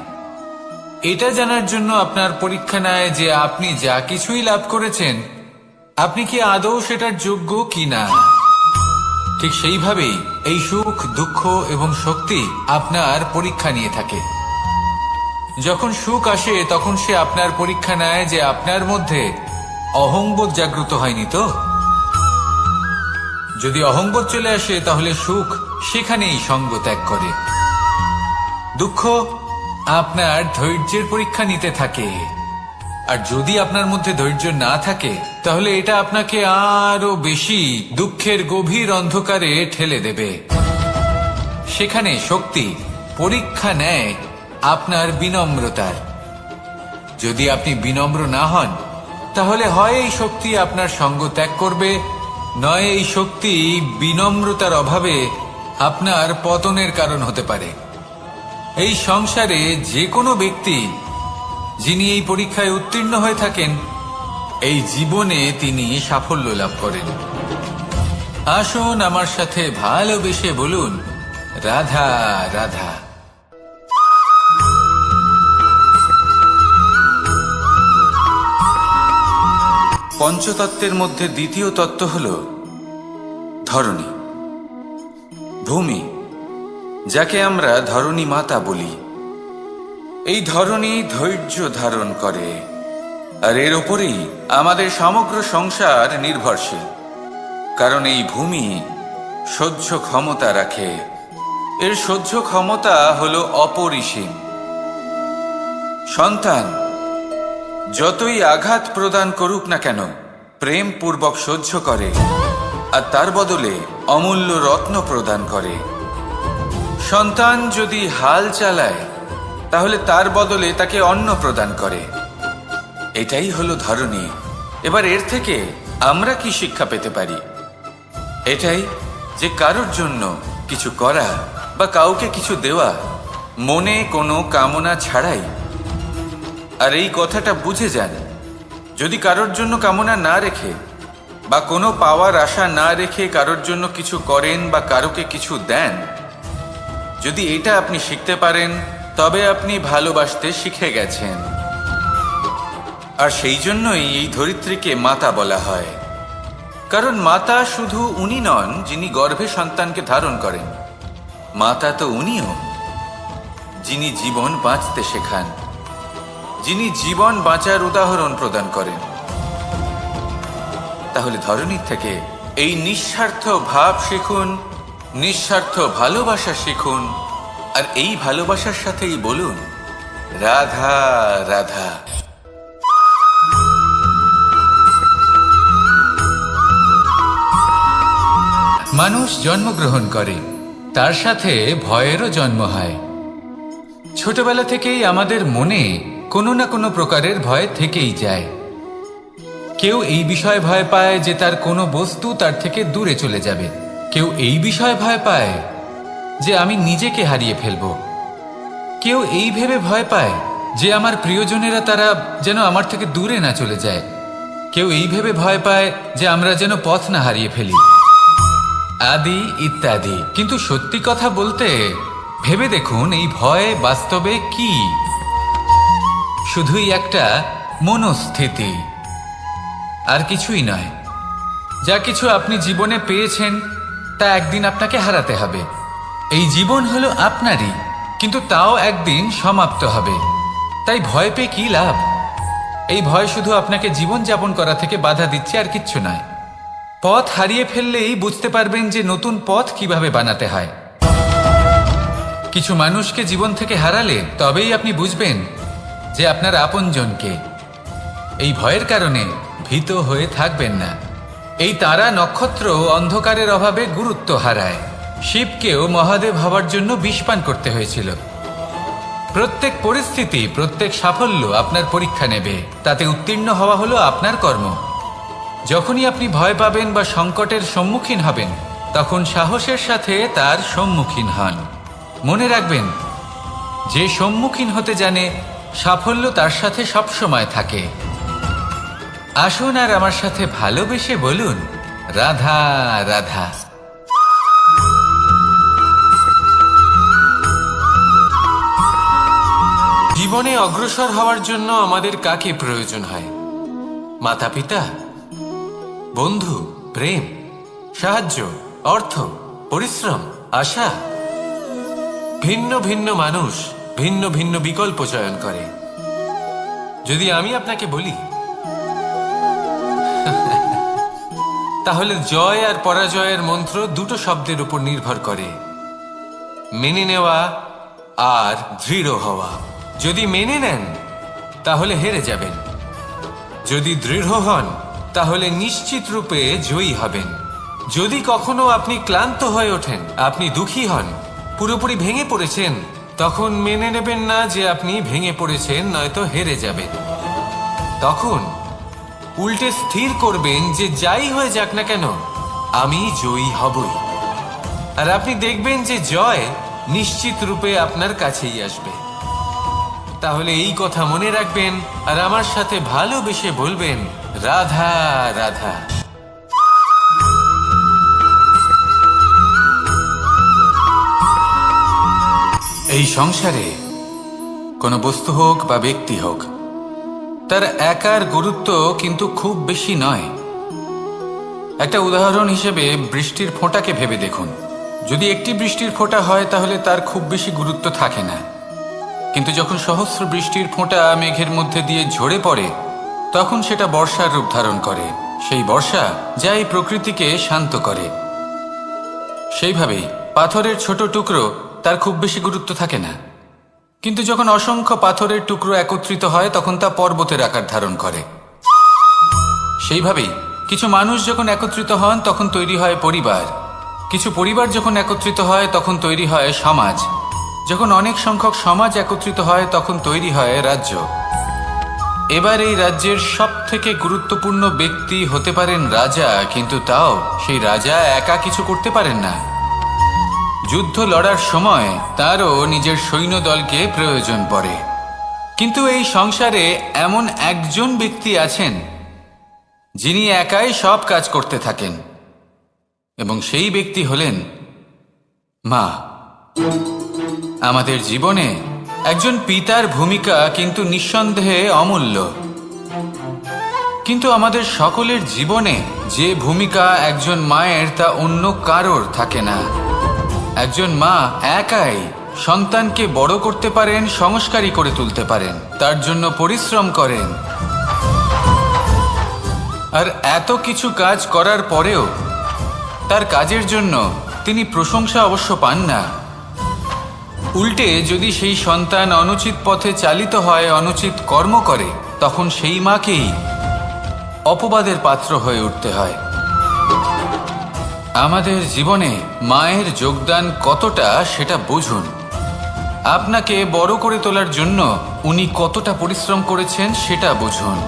এটা জানার জন্য আপনার পরীক্ষা নেয় যে আপনি যা কিছুই লাভ করেছেন, আপনি কি আদৌ সেটার যোগ্য কিনা। ঠিক সেইভাবেই এই সুখ, দুঃখ এবং শক্তি আপনার পরীক্ষা নিয়ে থাকে। যখন সুখ আসে তখন সে আপনার পরীক্ষা নেয় যে আপনার মধ্যে অহংবোধ জাগ্রত হয়নি তো। যদি অহংবোধ চলে আসে তাহলে সুখ সেখানেই সঙ্গ ত্যাগ করে। দুঃখ আপনার ধৈর্যের পরীক্ষা নিতে থাকে, আর যদি আপনার মধ্যে ধৈর্য না থাকে তাহলে এটা আপনাকে আরো বেশি দুঃখের গভীর অন্ধকারে ঠেলে দেবে। সেখানে শক্তি পরীক্ষা নেয় আপনার বিনম্রতার। যদি আপনি বিনম্র না হন, তাহলে হয় এই শক্তি আপনার সঙ্গ ত্যাগ করবে, নয় এই শক্তি বিনম্রতার অভাবে আপনার পতনের কারণ হতে পারে। এই সংসারে যে কোনো ব্যক্তি যিনি এই পরীক্ষায় উত্তীর্ণ হয়ে থাকেন, এই জীবনে তিনি সাফল্য লাভ করেন। আসুন আমার সাথে ভালোবেসে বলুন, রাধা রাধা। পঞ্চতত্ত্বের মধ্যে দ্বিতীয় তত্ত্ব হল ধরণী, ভূমি, যাকে আমরা ধরণী মাতা বলি। এই ধরণী ধৈর্য ধারণ করে, আর এর ওপরেই আমাদের সমগ্র সংসার নির্ভরশীল। কারণ এই ভূমি সহ্য ক্ষমতা রাখে, এর সহ্য ক্ষমতা হল অপরিসীম। সন্তান যতই আঘাত প্রদান করুক না কেন, প্রেম পূর্বক সহ্য করে, আর তার বদলে অমূল্য রত্ন প্রদান করে। সন্তান যদি হাল চালায় তাহলে তার বদলে তাকে অন্ন প্রদান করে। এটাই হলো ধরনী। এবার এর থেকে আমরা কি শিক্ষা পেতে পারি? এটাই যে কারোর জন্য কিছু করা বা কাউকে কিছু দেওয়া মনে কোনো কামনা ছাড়াই। আর এই কথাটা বুঝে যান, যদি কারোর জন্য কামনা না রেখে বা কোনো পাওয়ার আশা না রেখে কারোর জন্য কিছু করেন বা কারোকে কিছু দেন, যদি এটা আপনি শিখতে পারেন তবে আপনি ভালোবাসতে শিখে গেছেন। আর সেই জন্যই এই ধরিত্রীকে মাতা বলা হয়। কারণ মাতা শুধু উনি নন যিনি গর্ভে সন্তানকে ধারণ করেন, মাতা তো উনিও যিনি জীবন বাঁচতে শেখান, যিনি জীবন বাঁচার উদাহরণ প্রদান করেন। তাহলে ধরনীর থেকে এই নিঃস্বার্থ ভাব শিখুন, নিঃস্বার্থ ভালোবাসা শিখুন, আর এই ভালোবাসার সাথেই বলুন রাধা রাধা। মানুষ জন্মগ্রহণ করে, তার সাথে ভয়েরও জন্ম হয়। ছোটবেলা থেকেই আমাদের মনে কোনো না কোনো প্রকারের ভয় থেকেই যায়। কেউ এই বিষয়ে ভয় পায় যে তার কোনো বস্তু তার থেকে দূরে চলে যাবে, কেউ এই বিষয়ে ভয় পায় যে আমি নিজেকে হারিয়ে ফেলব, কেউ এই ভেবে ভয় পায় যে আমার প্রিয়জনেরা তারা যেন আমার থেকে দূরে না চলে যায়, কেউ এই ভেবে ভয় পায় যে আমরা যেন পথ না হারিয়ে ফেলি, আদি ইত্যাদি। কিন্তু সত্যি কথা বলতে ভেবে দেখুন এই ভয় বাস্তবে কি? শুধুই একটা মনস্থিতি, আর কিছুই নয়। যা কিছু আপনি জীবনে পেয়েছেন তা একদিন আপনাকে হারাতে হবে। এই জীবন হলো আপনারই, কিন্তু তাও একদিন সমাপ্ত হবে। তাই ভয় পেয়ে কি লাভ? এই ভয় শুধু আপনাকে জীবন যাপন করা থেকে বাধা দিচ্ছে, আর কিচ্ছু নয়। পথ হারিয়ে ফেললেই বুঝতে পারবেন যে নতুন পথ কিভাবে বানাতে হয়। কিছু মানুষকে জীবন থেকে হারালে তবেই আপনি বুঝবেন যে আপনার আপনজনকে। এই ভয়ের কারণে ভীত হয়ে থাকবেন না। এই তারা নক্ষত্র অন্ধকারের অভাবে গুরুত্ব হারায়। শিবকেও মহাদেব হওয়ার জন্য বিষপান করতে হয়েছিল। প্রত্যেক পরিস্থিতি, প্রত্যেক সাফল্য আপনার পরীক্ষা নেবে, তাতে উত্তীর্ণ হওয়া হলো আপনার কর্ম। যখনই আপনি ভয় পাবেন বা সংকটের সম্মুখীন হবেন, তখন সাহসের সাথে তার সম্মুখীন হন। মনে রাখবেন, যে সম্মুখীন হতে জানে সাফল্য তার সাথে সবসময় থাকে। আসুন আর আমার সাথে ভালোবেসে বলুন রাধা রাধা। জীবনে অগ্রসর হওয়ার জন্য আমাদের কাকে প্রয়োজন হয়? মাতা পিতা, বন্ধু, প্রেম, সাহায্য, অর্থ, পরিশ্রম, আশা। ভিন্ন ভিন্ন মানুষ ভিন্ন ভিন্ন বিকল্প চয়ন করে। যদি আমি আপনাকে বলি তাহলে জয় আর পরাজয়ের মন্ত্র দুটো শব্দের উপর নির্ভর করে, মেনে নেওয়া আর দৃঢ় হওয়া। যদি মেনে নেন তাহলে হেরে যাবেন, যদি দৃঢ় হন তাহলে নিশ্চিত রূপে জয়ী হবেন। যদি কখনো আপনি ক্লান্ত হয়ে ওঠেন, আপনি দুঃখী হন, পুরোপুরি ভেঙে পড়েছেন, তখন মেনে নেবেন না যে আপনি ভেঙে পড়েছেন, নয়তো হেরে যাবেন। তখন উল্টে স্থির করবেন যে যাই হয়ে যাক না কেন আমি জয়ী হবই। আর আপনি দেখবেন যে জয় নিশ্চিত রূপে আপনার কাছেই আসবে। তাহলে এই কথা মনে রাখবেন আর আমার সাথে ভালোবেসে বলবেন রাধা রাধা। এই সংসারে কোনো বস্তু হোক বা ব্যক্তি হোক, তার একার গুরুত্ব কিন্তু খুব বেশি নয়। একটা উদাহরণ হিসেবে বৃষ্টির ফোঁটাকে ভেবে দেখুন। যদি একটি বৃষ্টির ফোঁটা হয় তাহলে তার খুব বেশি গুরুত্ব থাকে না, কিন্তু যখন সহস্র বৃষ্টির ফোঁটা মেঘের মধ্যে দিয়ে ঝরে পড়ে, তখন সেটা বর্ষার রূপ ধারণ করে। সেই বর্ষা যা এই প্রকৃতিকে শান্ত করে। সেইভাবেই পাথরের ছোট টুকরো, তার খুব বেশি গুরুত্ব থাকে না, কিন্তু যখন অসংখ্য পাথরের টুকরো একত্রিত হয় তখন তা পর্বতের আকার ধারণ করে। সেইভাবেই কিছু মানুষ যখন একত্রিত হন তখন তৈরি হয় পরিবার, কিছু পরিবার যখন একত্রিত হয় তখন তৈরি হয় সমাজ, যখন অনেক সংখ্যক সমাজ একত্রিত হয় তখন তৈরি হয় রাজ্য। এবার এই রাজ্যের সব থেকে গুরুত্বপূর্ণ ব্যক্তি হতে পারেন রাজা, কিন্তু তাও সেই রাজা একা কিছু করতে পারেন না। যুদ্ধ লড়ার সময় তারও নিজের সৈন্যদলকে প্রয়োজন পড়ে। কিন্তু এই সংসারে এমন একজন ব্যক্তি আছেন যিনি একাই সব কাজ করতে থাকেন, এবং সেই ব্যক্তি হলেন মা। আমাদের জীবনে একজন পিতার ভূমিকা কিন্তু নিঃসন্দেহে অমূল্য, কিন্তু আমাদের সকলের জীবনে যে ভূমিকা একজন মায়ের তা অন্য কারোর থাকে না। একজন মা একাই সন্তানকে বড় করতে পারেন, সংস্কারী করে তুলতে পারেন, তার জন্য পরিশ্রম করেন। আর এত কিছু কাজ করার পরেও তার কাজের জন্য তিনি প্রশংসা অবশ্য পান না। উল্টে যদি সেই সন্তান অনুচিত পথে চালিত হয়, অনুচিত কর্ম করে, তখন সেই মাকেই অপবাদের পাত্র হয়ে উঠতে হয়। আমাদের জীবনে মায়ের যোগদান কতটা সেটা বুঝুন। আপনাকে বড় করে তোলার জন্য উনি কতটা পরিশ্রম করেছেন সেটা বুঝুন।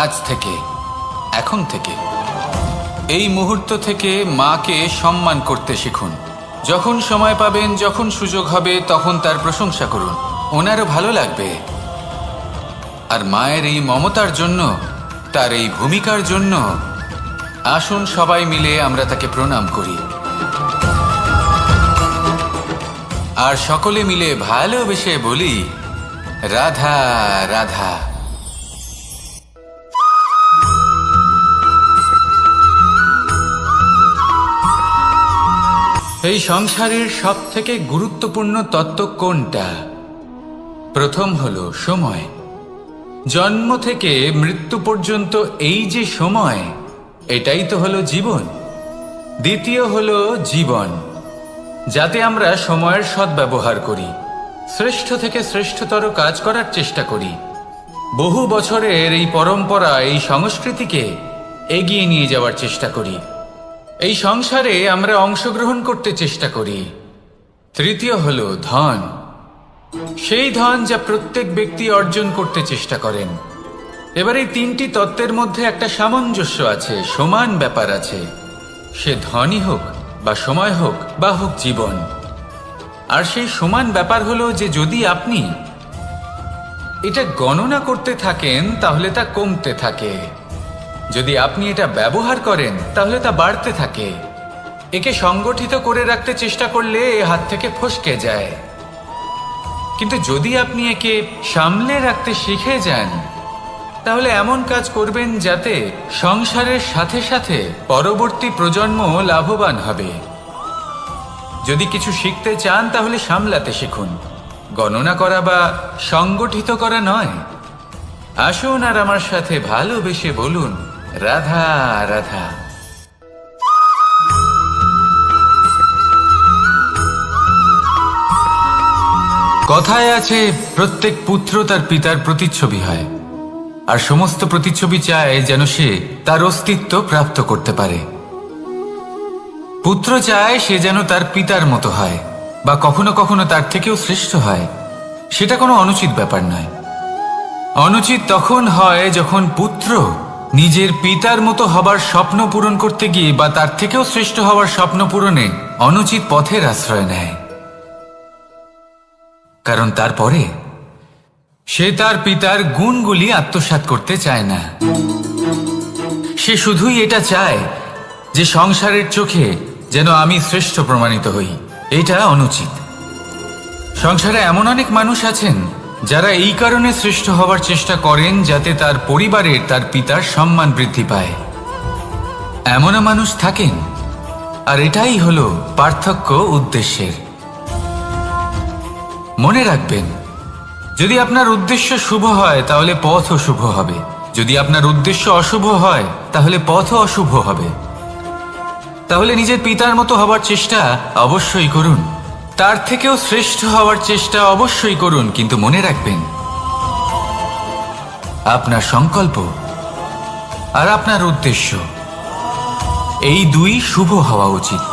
আজ থেকে, এখন থেকে, এই মুহূর্ত থেকে মাকে সম্মান করতে শিখুন। যখন সময় পাবেন, যখন সুযোগ হবে, তখন তার প্রশংসা করুন, ওনারও ভালো লাগবে। আর মায়ের এই মমতার জন্য, তার এই ভূমিকার জন্য আসুন সবাই মিলে আমরা তাকে প্রণাম করি, আর সকলে মিলে ভালোবেসে বলি রাধা রাধা। এই সংসারের সব থেকে গুরুত্বপূর্ণ তত্ত্ব কোনটা? প্রথম হলো সময়। জন্ম থেকে মৃত্যু পর্যন্ত এই যে সময়, এটাই তো হলো জীবন। দ্বিতীয় হলো জীবন, যাতে আমরা সময়ের সদ্ব্যবহার করি, শ্রেষ্ঠ থেকে শ্রেষ্ঠতর কাজ করার চেষ্টা করি। বহু বছরের এই পরম্পরা, এই সংস্কৃতিকে এগিয়ে নিয়ে যাওয়ার চেষ্টা করি। এই সংসারে আমরা অংশগ্রহণ করতে চেষ্টা করি। তৃতীয় হলো ধন, সেই ধন যা প্রত্যেক ব্যক্তি অর্জন করতে চেষ্টা করেন। এবার এই তিনটি তত্ত্বের মধ্যে একটা সামঞ্জস্য আছে, সমান ব্যাপার আছে। সে ধনই হোক বা সময় হোক বা হোক জীবন। আর সেই সমান ব্যাপার হলো যে যদি আপনি এটা গণনা করতে থাকেন তাহলে তা কমতে থাকে, যদি আপনি এটা ব্যবহার করেন তাহলে তা বাড়তে থাকে। একে সংগঠিত করে রাখতে চেষ্টা করলে এ হাত থেকে ফসকে যায়, কিন্তু যদি আপনি একে সামলে রাখতে শিখে যান তাহলে এমন কাজ করবেন যাতে সংসারের সাথে সাথে পরবর্তী প্রজন্ম লাভবান হবে। যদি কিছু শিখতে চান তাহলে সামলাতে শিখুন, গণনা করা বা সংগঠিত করা নয়। আসুন আর আমার সাথে ভালোবেসে বলুন রাধা রাধা। কথায় আছে প্রত্যেক পুত্র তার পিতার প্রতিচ্ছবি হয়, আর সমস্ত প্রতিচ্ছবি চায় যেন সে তার অস্তিত্ব প্রাপ্ত করতে পারে। পুত্র চায় সে যেন তার পিতার মতো হয় বা কখনো কখনো তার থেকেও শ্রেষ্ঠ হয়। সেটা কোনো অনুচিত ব্যাপার নয়। অনুচিত তখন হয় যখন পুত্র নিজের পিতার মতো হবার স্বপ্ন পূরণ করতে গিয়ে বা তার থেকেও শ্রেষ্ঠ হওয়ার স্বপ্ন পূরণে অনুচিত পথের আশ্রয় নেয়। কারণ তারপরে সে তার পিতার গুণগুলি আত্মসাৎ করতে চায় না। সে শুধুই এটা চায় যে সংসারের চোখে যেন আমি শ্রেষ্ঠ প্রমাণিত হই। এটা অনুচিত। সংসারে এমন অনেক মানুষ আছেন যারা এই কারণে শ্রেষ্ঠ হওয়ার চেষ্টা করেন যাতে তার পরিবারের, তার পিতার সম্মান বৃদ্ধি পায়। এমনও মানুষ থাকেন, আর এটাই হলো পার্থক্য উদ্দেশ্যের। মনে রাখবেন, যদি আপনার উদ্দেশ্য শুভ হয় তাহলে পথও শুভ হবে, যদি আপনার উদ্দেশ্য অশুভ হয় তাহলে পথও অশুভ হবে। তাহলে নিজের পিতার মতো হবার চেষ্টা অবশ্যই করুন, তার থেকেও শ্রেষ্ঠ হওয়ার চেষ্টা অবশ্যই করুন, কিন্তু মনে রাখবেন আপনার সংকল্প আর আপনার উদ্দেশ্য এই দুই শুভ হওয়া উচিত।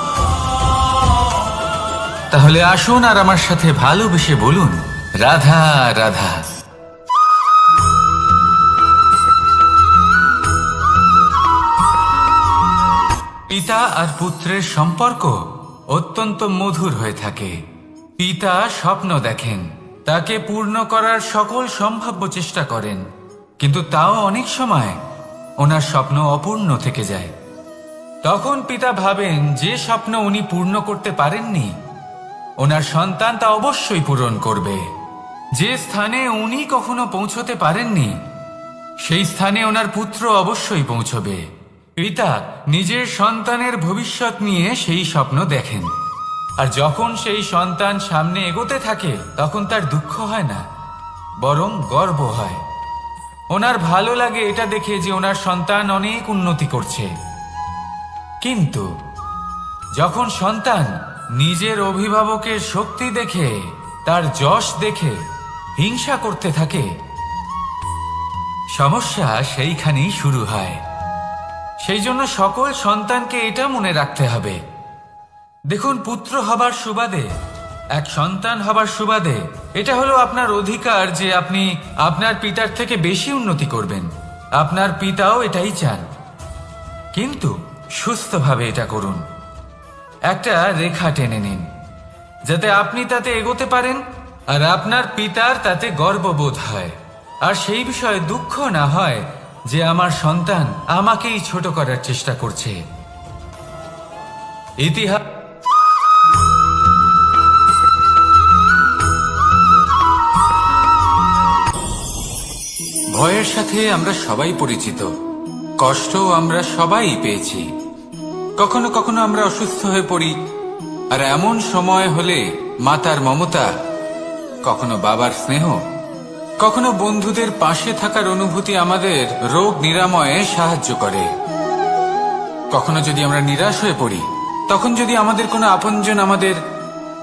তাহলে আসুন আর আমার সাথে ভালোবেসে বলুন, রাধা রাধা। পিতা আর পুত্রের সম্পর্ক অত্যন্ত মধুর হয়ে থাকে। পিতা স্বপ্ন দেখেন, তাকে পূর্ণ করার সকল সম্ভাব্য চেষ্টা করেন, কিন্তু তাও অনেক সময় ওনার স্বপ্ন অপূর্ণ থেকে যায়। তখন পিতা ভাবেন যে স্বপ্ন উনি পূর্ণ করতে পারেননি, ওনার সন্তান তা অবশ্যই পূরণ করবে। যে স্থানে উনি কখনো পৌঁছতে পারেননি, সেই স্থানে ওনার পুত্র অবশ্যই পৌঁছবে। পিতা নিজের সন্তানের ভবিষ্যৎ নিয়ে সেই স্বপ্ন দেখেন, আর যখন সেই সন্তান সামনে এগোতে থাকে তখন তার দুঃখ হয় না, বরং গর্ব হয়। ওনার ভালো লাগে এটা দেখে যে ওনার সন্তান অনেক উন্নতি করছে। কিন্তু যখন সন্তান নিজের অভিভাবকের শক্তি দেখে, তার যশ দেখে হিংসা করতে থাকে, সমস্যা সেইখানেই শুরু হয়। সেই জন্য সকল সন্তানকে এটা মনে রাখতে হবে, দেখুন, পুত্র হবার সুবাদে, এক সন্তান হবার সুবাদে এটা হলো আপনার অধিকার যে আপনি আপনার পিতার থেকে বেশি উন্নতি করবেন। আপনার পিতাও এটাই চান, কিন্তু সুস্থভাবে এটা করুন। একটা রেখা টেনে নিন যাতে আপনি তাতে এগোতে পারেন আর আপনার পিতার তাতে গর্ববোধ হয়, আর সেই বিষয়ে দুঃখ না হয় যে আমার সন্তান আমাকেই ছোট করার চেষ্টা করছে। ইতিহাস ভয়ের সাথে আমরা সবাই পরিচিত, কষ্ট আমরা সবাই পেয়েছি। কখনো কখনো আমরা অসুস্থ হয়ে পড়ি, আর এমন সময় হলে মাতার মমতা, কখনো বাবার স্নেহ, কখনো বন্ধুদের পাশে থাকার অনুভূতি আমাদের রোগ নিরাময়ে সাহায্য করে। কখনো যদি আমরা নিরাশ হয়ে পড়ি, তখন যদি আমাদের কোনো আপনজন আমাদের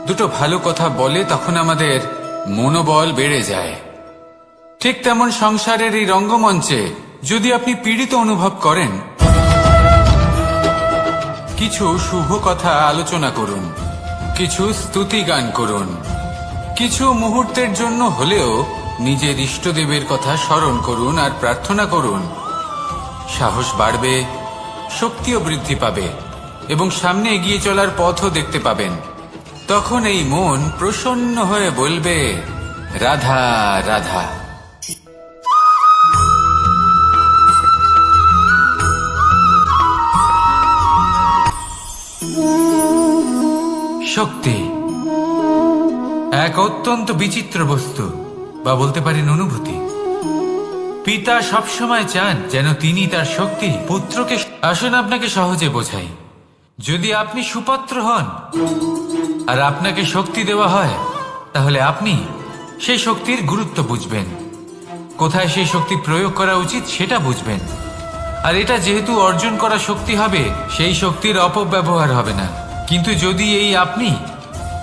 দুটো ভালো কথা বলে, তখন আমাদের মনোবল বেড়ে যায়। ঠিক তেমন সংসারের এই রঙ্গমঞ্চে যদি আপনি পীড়িত অনুভব করেন, কিছু শুভ কথা আলোচনা করুন, কিছু স্তুতি গান করুন, কিছু মুহূর্তের জন্য হলেও নিজের ইষ্টদেবের কথা স্মরণ করুন আর প্রার্থনা করুন। সাহস বাড়বে, শক্তিও বৃদ্ধি পাবে এবং সামনে এগিয়ে চলার পথও দেখতে পাবেন। তখন এই মন প্রসন্ন হয়ে বলবে, রাধা রাধা। শক্তি এক অত্যন্ত বিচিত্র বস্তু, বা বলতে পারেন অনুভূতি। পিতা সবসময় চান যেন তিনি তার শক্তি পুত্রকে। আসুন আপনাকে সহজে বোঝাই। যদি আপনি সুপাত্র হন আর আপনাকে শক্তি দেওয়া হয়, তাহলে আপনি সেই শক্তির গুরুত্ব বুঝবেন, কোথায় সেই শক্তি প্রয়োগ করা উচিত সেটা বুঝবেন। আর এটা যেহেতু অর্জন করা শক্তি হবে, সেই শক্তির অপব্যবহার হবে না। কিন্তু যদি এই আপনি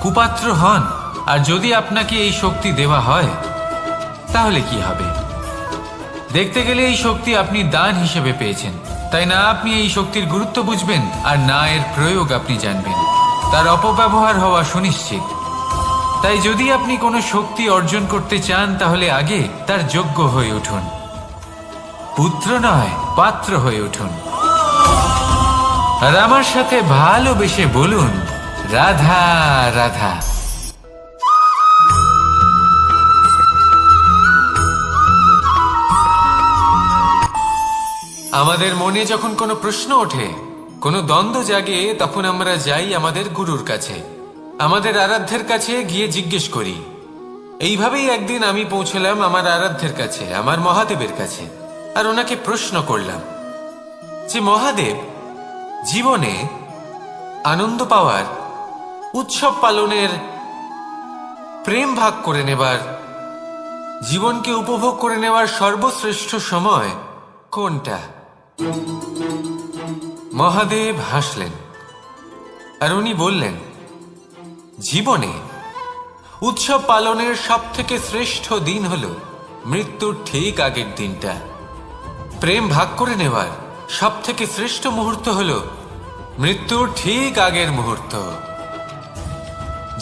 কুপাত্র হন আর যদি আপনাকে এই শক্তি দেওয়া হয়, তাহলে কি হবে? দেখতে গেলে এই শক্তি আপনি দান হিসেবে পেয়েছেন, তাই না আপনি এই শক্তির গুরুত্ব বুঝবেন আর না এর প্রয়োগ আপনি জানবেন। তার অপব্যবহার হওয়া সুনিশ্চিত। তাই যদি আপনি কোনো শক্তি অর্জন করতে চান, তাহলে আগে তার যোগ্য হয়ে উঠুন, পুত্র নয় পাত্র হয়ে উঠুন। আর আমার সাথে ভালোবেসে বলুন, রাধা রাধা। আমাদের মনে যখন কোনো প্রশ্ন ওঠে, কোনো দ্বন্দ্ব জাগে, তখন আমরা যাই আমাদের গুরুর কাছে, আমাদের আরাধ্যের কাছে গিয়ে জিজ্ঞেস করি। এইভাবেই একদিন আমি পৌঁছলাম আমার আরাধ্যের কাছে, আমার মহাদেবের কাছে, আর ওনাকে প্রশ্ন করলাম যে মহাদেব, জীবনে আনন্দ পাওয়ার, উৎসব পালনের, প্রেম ভাগ করে নেবার, জীবনকে উপভোগ করে নেওয়ার সর্বশ্রেষ্ঠ সময় কোনটা? মহাদেব হাসলেন আর উনি বললেন, জীবনে উৎসব পালনের সবথেকে শ্রেষ্ঠ দিন হলো মৃত্যুর ঠিক আগের দিনটা। প্রেম ভাগ করে নেওয়ার সবথেকে শ্রেষ্ঠ মুহূর্ত হলো মৃত্যুর ঠিক আগের মুহূর্ত।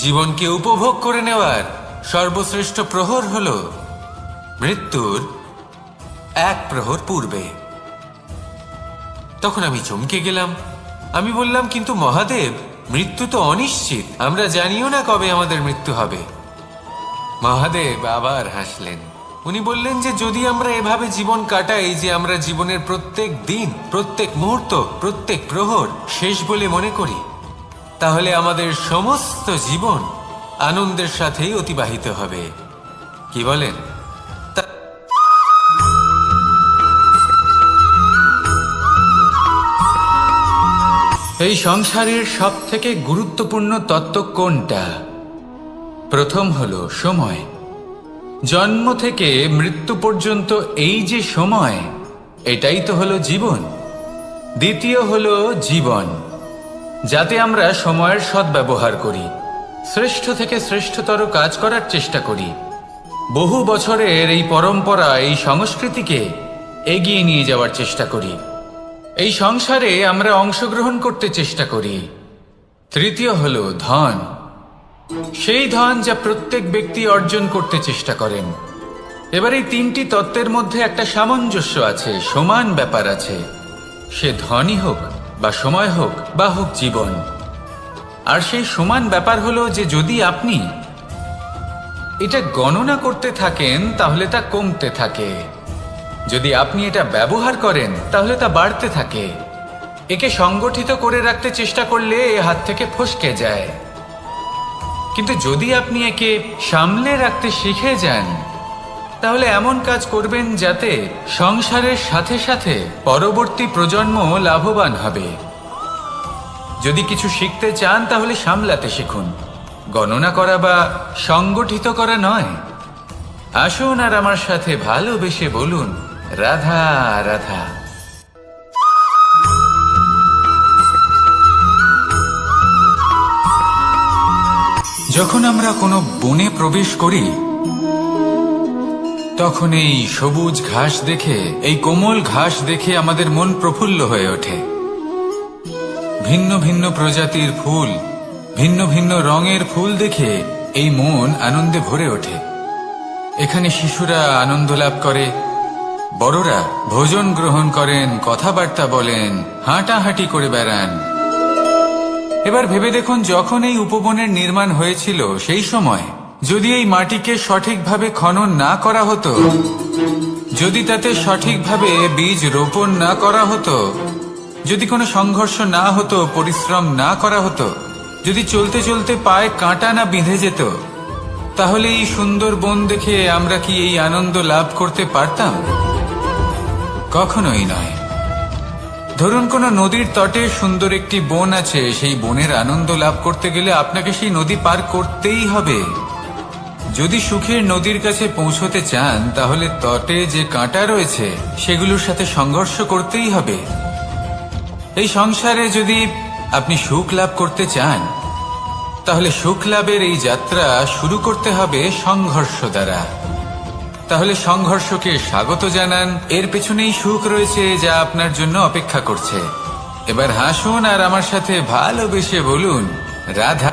জীবনকে উপভোগ করে নেওয়ার সর্বশ্রেষ্ঠ প্রহর হল মৃত্যুর এক প্রহর পূর্বে। তখন আমি চমকে গেলাম। আমি বললাম, কিন্তু মহাদেব, মৃত্যু তো অনিশ্চিত, আমরা জানিও না কবে আমাদের মৃত্যু হবে। মহাদেব আবার হাসলেন। উনি বললেন যে যদি আমরা এভাবে জীবন কাটাই যে আমরা জীবনের প্রত্যেক দিন, প্রত্যেক মুহূর্ত, প্রত্যেক প্রহর শেষ বলে মনে করি, তাহলে আমাদের সমস্ত জীবন আনন্দের সাথেই অতিবাহিত হবে। কি বলেন? এই সংসারের সব থেকে গুরুত্বপূর্ণ তত্ত্ব কোনটা? প্রথম হলো সময়। জন্ম থেকে মৃত্যু পর্যন্ত এই যে সময়, এটাই তো হলো জীবন। দ্বিতীয় হলো জীবন, যাতে আমরা সময়ের সদ্ব্যবহার করি, শ্রেষ্ঠ থেকে শ্রেষ্ঠতর কাজ করার চেষ্টা করি। বহু বছরের এই পরম্পরা, এই সংস্কৃতিকে এগিয়ে নিয়ে যাওয়ার চেষ্টা করি। এই সংসারে আমরা অংশগ্রহণ করতে চেষ্টা করি। তৃতীয় হলো ধন, সেই ধন যা প্রত্যেক ব্যক্তি অর্জন করতে চেষ্টা করেন। এবার এই তিনটি তত্ত্বের মধ্যে একটা সামঞ্জস্য আছে, সমান ব্যাপার আছে। সে ধনই হোক বা সময় হোক বা হোক জীবন। আর সেই সমান ব্যাপার হলো যে যদি আপনি এটা গণনা করতে থাকেন তাহলে তা কমতে থাকে, যদি আপনি এটা ব্যবহার করেন তাহলে তা বাড়তে থাকে। একে সংগঠিত করে রাখতে চেষ্টা করলে এ হাত থেকে ফসকে যায়, কিন্তু যদি আপনি একে সামলে রাখতে শিখে যান তাহলে এমন কাজ করবেন যাতে সংসারের সাথে সাথে পরবর্তী প্রজন্ম লাভবান হবে। যদি কিছু শিখতে চান তাহলে সামলাতে শিখুন, গণনা করা বা সংগঠিত করা নয়। আসুন আর আমার সাথে ভালোবেসে বলুন, রাধা রাধা। যখন আমরা কোনো বনে প্রবেশ করি তখন এই সবুজ ঘাস দেখে, এই কোমল ঘাস দেখে আমাদের মন প্রফুল্ল হয়ে ওঠে। ভিন্ন ভিন্ন প্রজাতির ফুল, ভিন্ন ভিন্ন রঙের ফুল দেখে এই মন আনন্দে ভরে ওঠে। এখানে শিশুরা আনন্দ লাভ করে, বড়রা ভোজন গ্রহণ করেন, কথাবার্তা বলেন, হাঁটাহাঁটি করে বেড়ান। এবার ভেবে দেখুন, যখন এই উপবনের নির্মাণ হয়েছিল সেই সময় যদি এই মাটিকে সঠিকভাবে খনন না করা হতো, যদি তাতে সঠিকভাবে বীজ রোপণ না করা হতো, যদি কোনো সংঘর্ষ না হতো, পরিশ্রম না করা হতো, যদি চলতে চলতে পায়ে কাঁটা না বিঁধে যেত, তাহলে এই সুন্দর বন দেখে আমরা কি এই আনন্দ লাভ করতে পারতাম? কখনোই নয়। ধরুন কোনো নদীর তটে সুন্দর একটি বন আছে, সেই বনের আনন্দ লাভ করতে গেলে আপনাকে সেই নদী পার করতেই হবে। যদি সুখের নদীর কাছে পৌঁছতে চান তাহলে তটে যে কাঁটা রয়েছে সেগুলোর সাথে সংঘর্ষ করতেই হবে। এই সংসারে যদি আপনি সুখ লাভ করতে চান তাহলে সুখ লাভের এই যাত্রা শুরু করতে হবে সংঘর্ষ দ্বারা। তাহলে সংঘর্ষকে স্বাগত জানান, এর পেছনেই সুখ রয়েছে যা আপনার জন্য অপেক্ষা করছে। এবার হাসুন আর আমার সাথে ভালোবেসে বলুন, রাধা।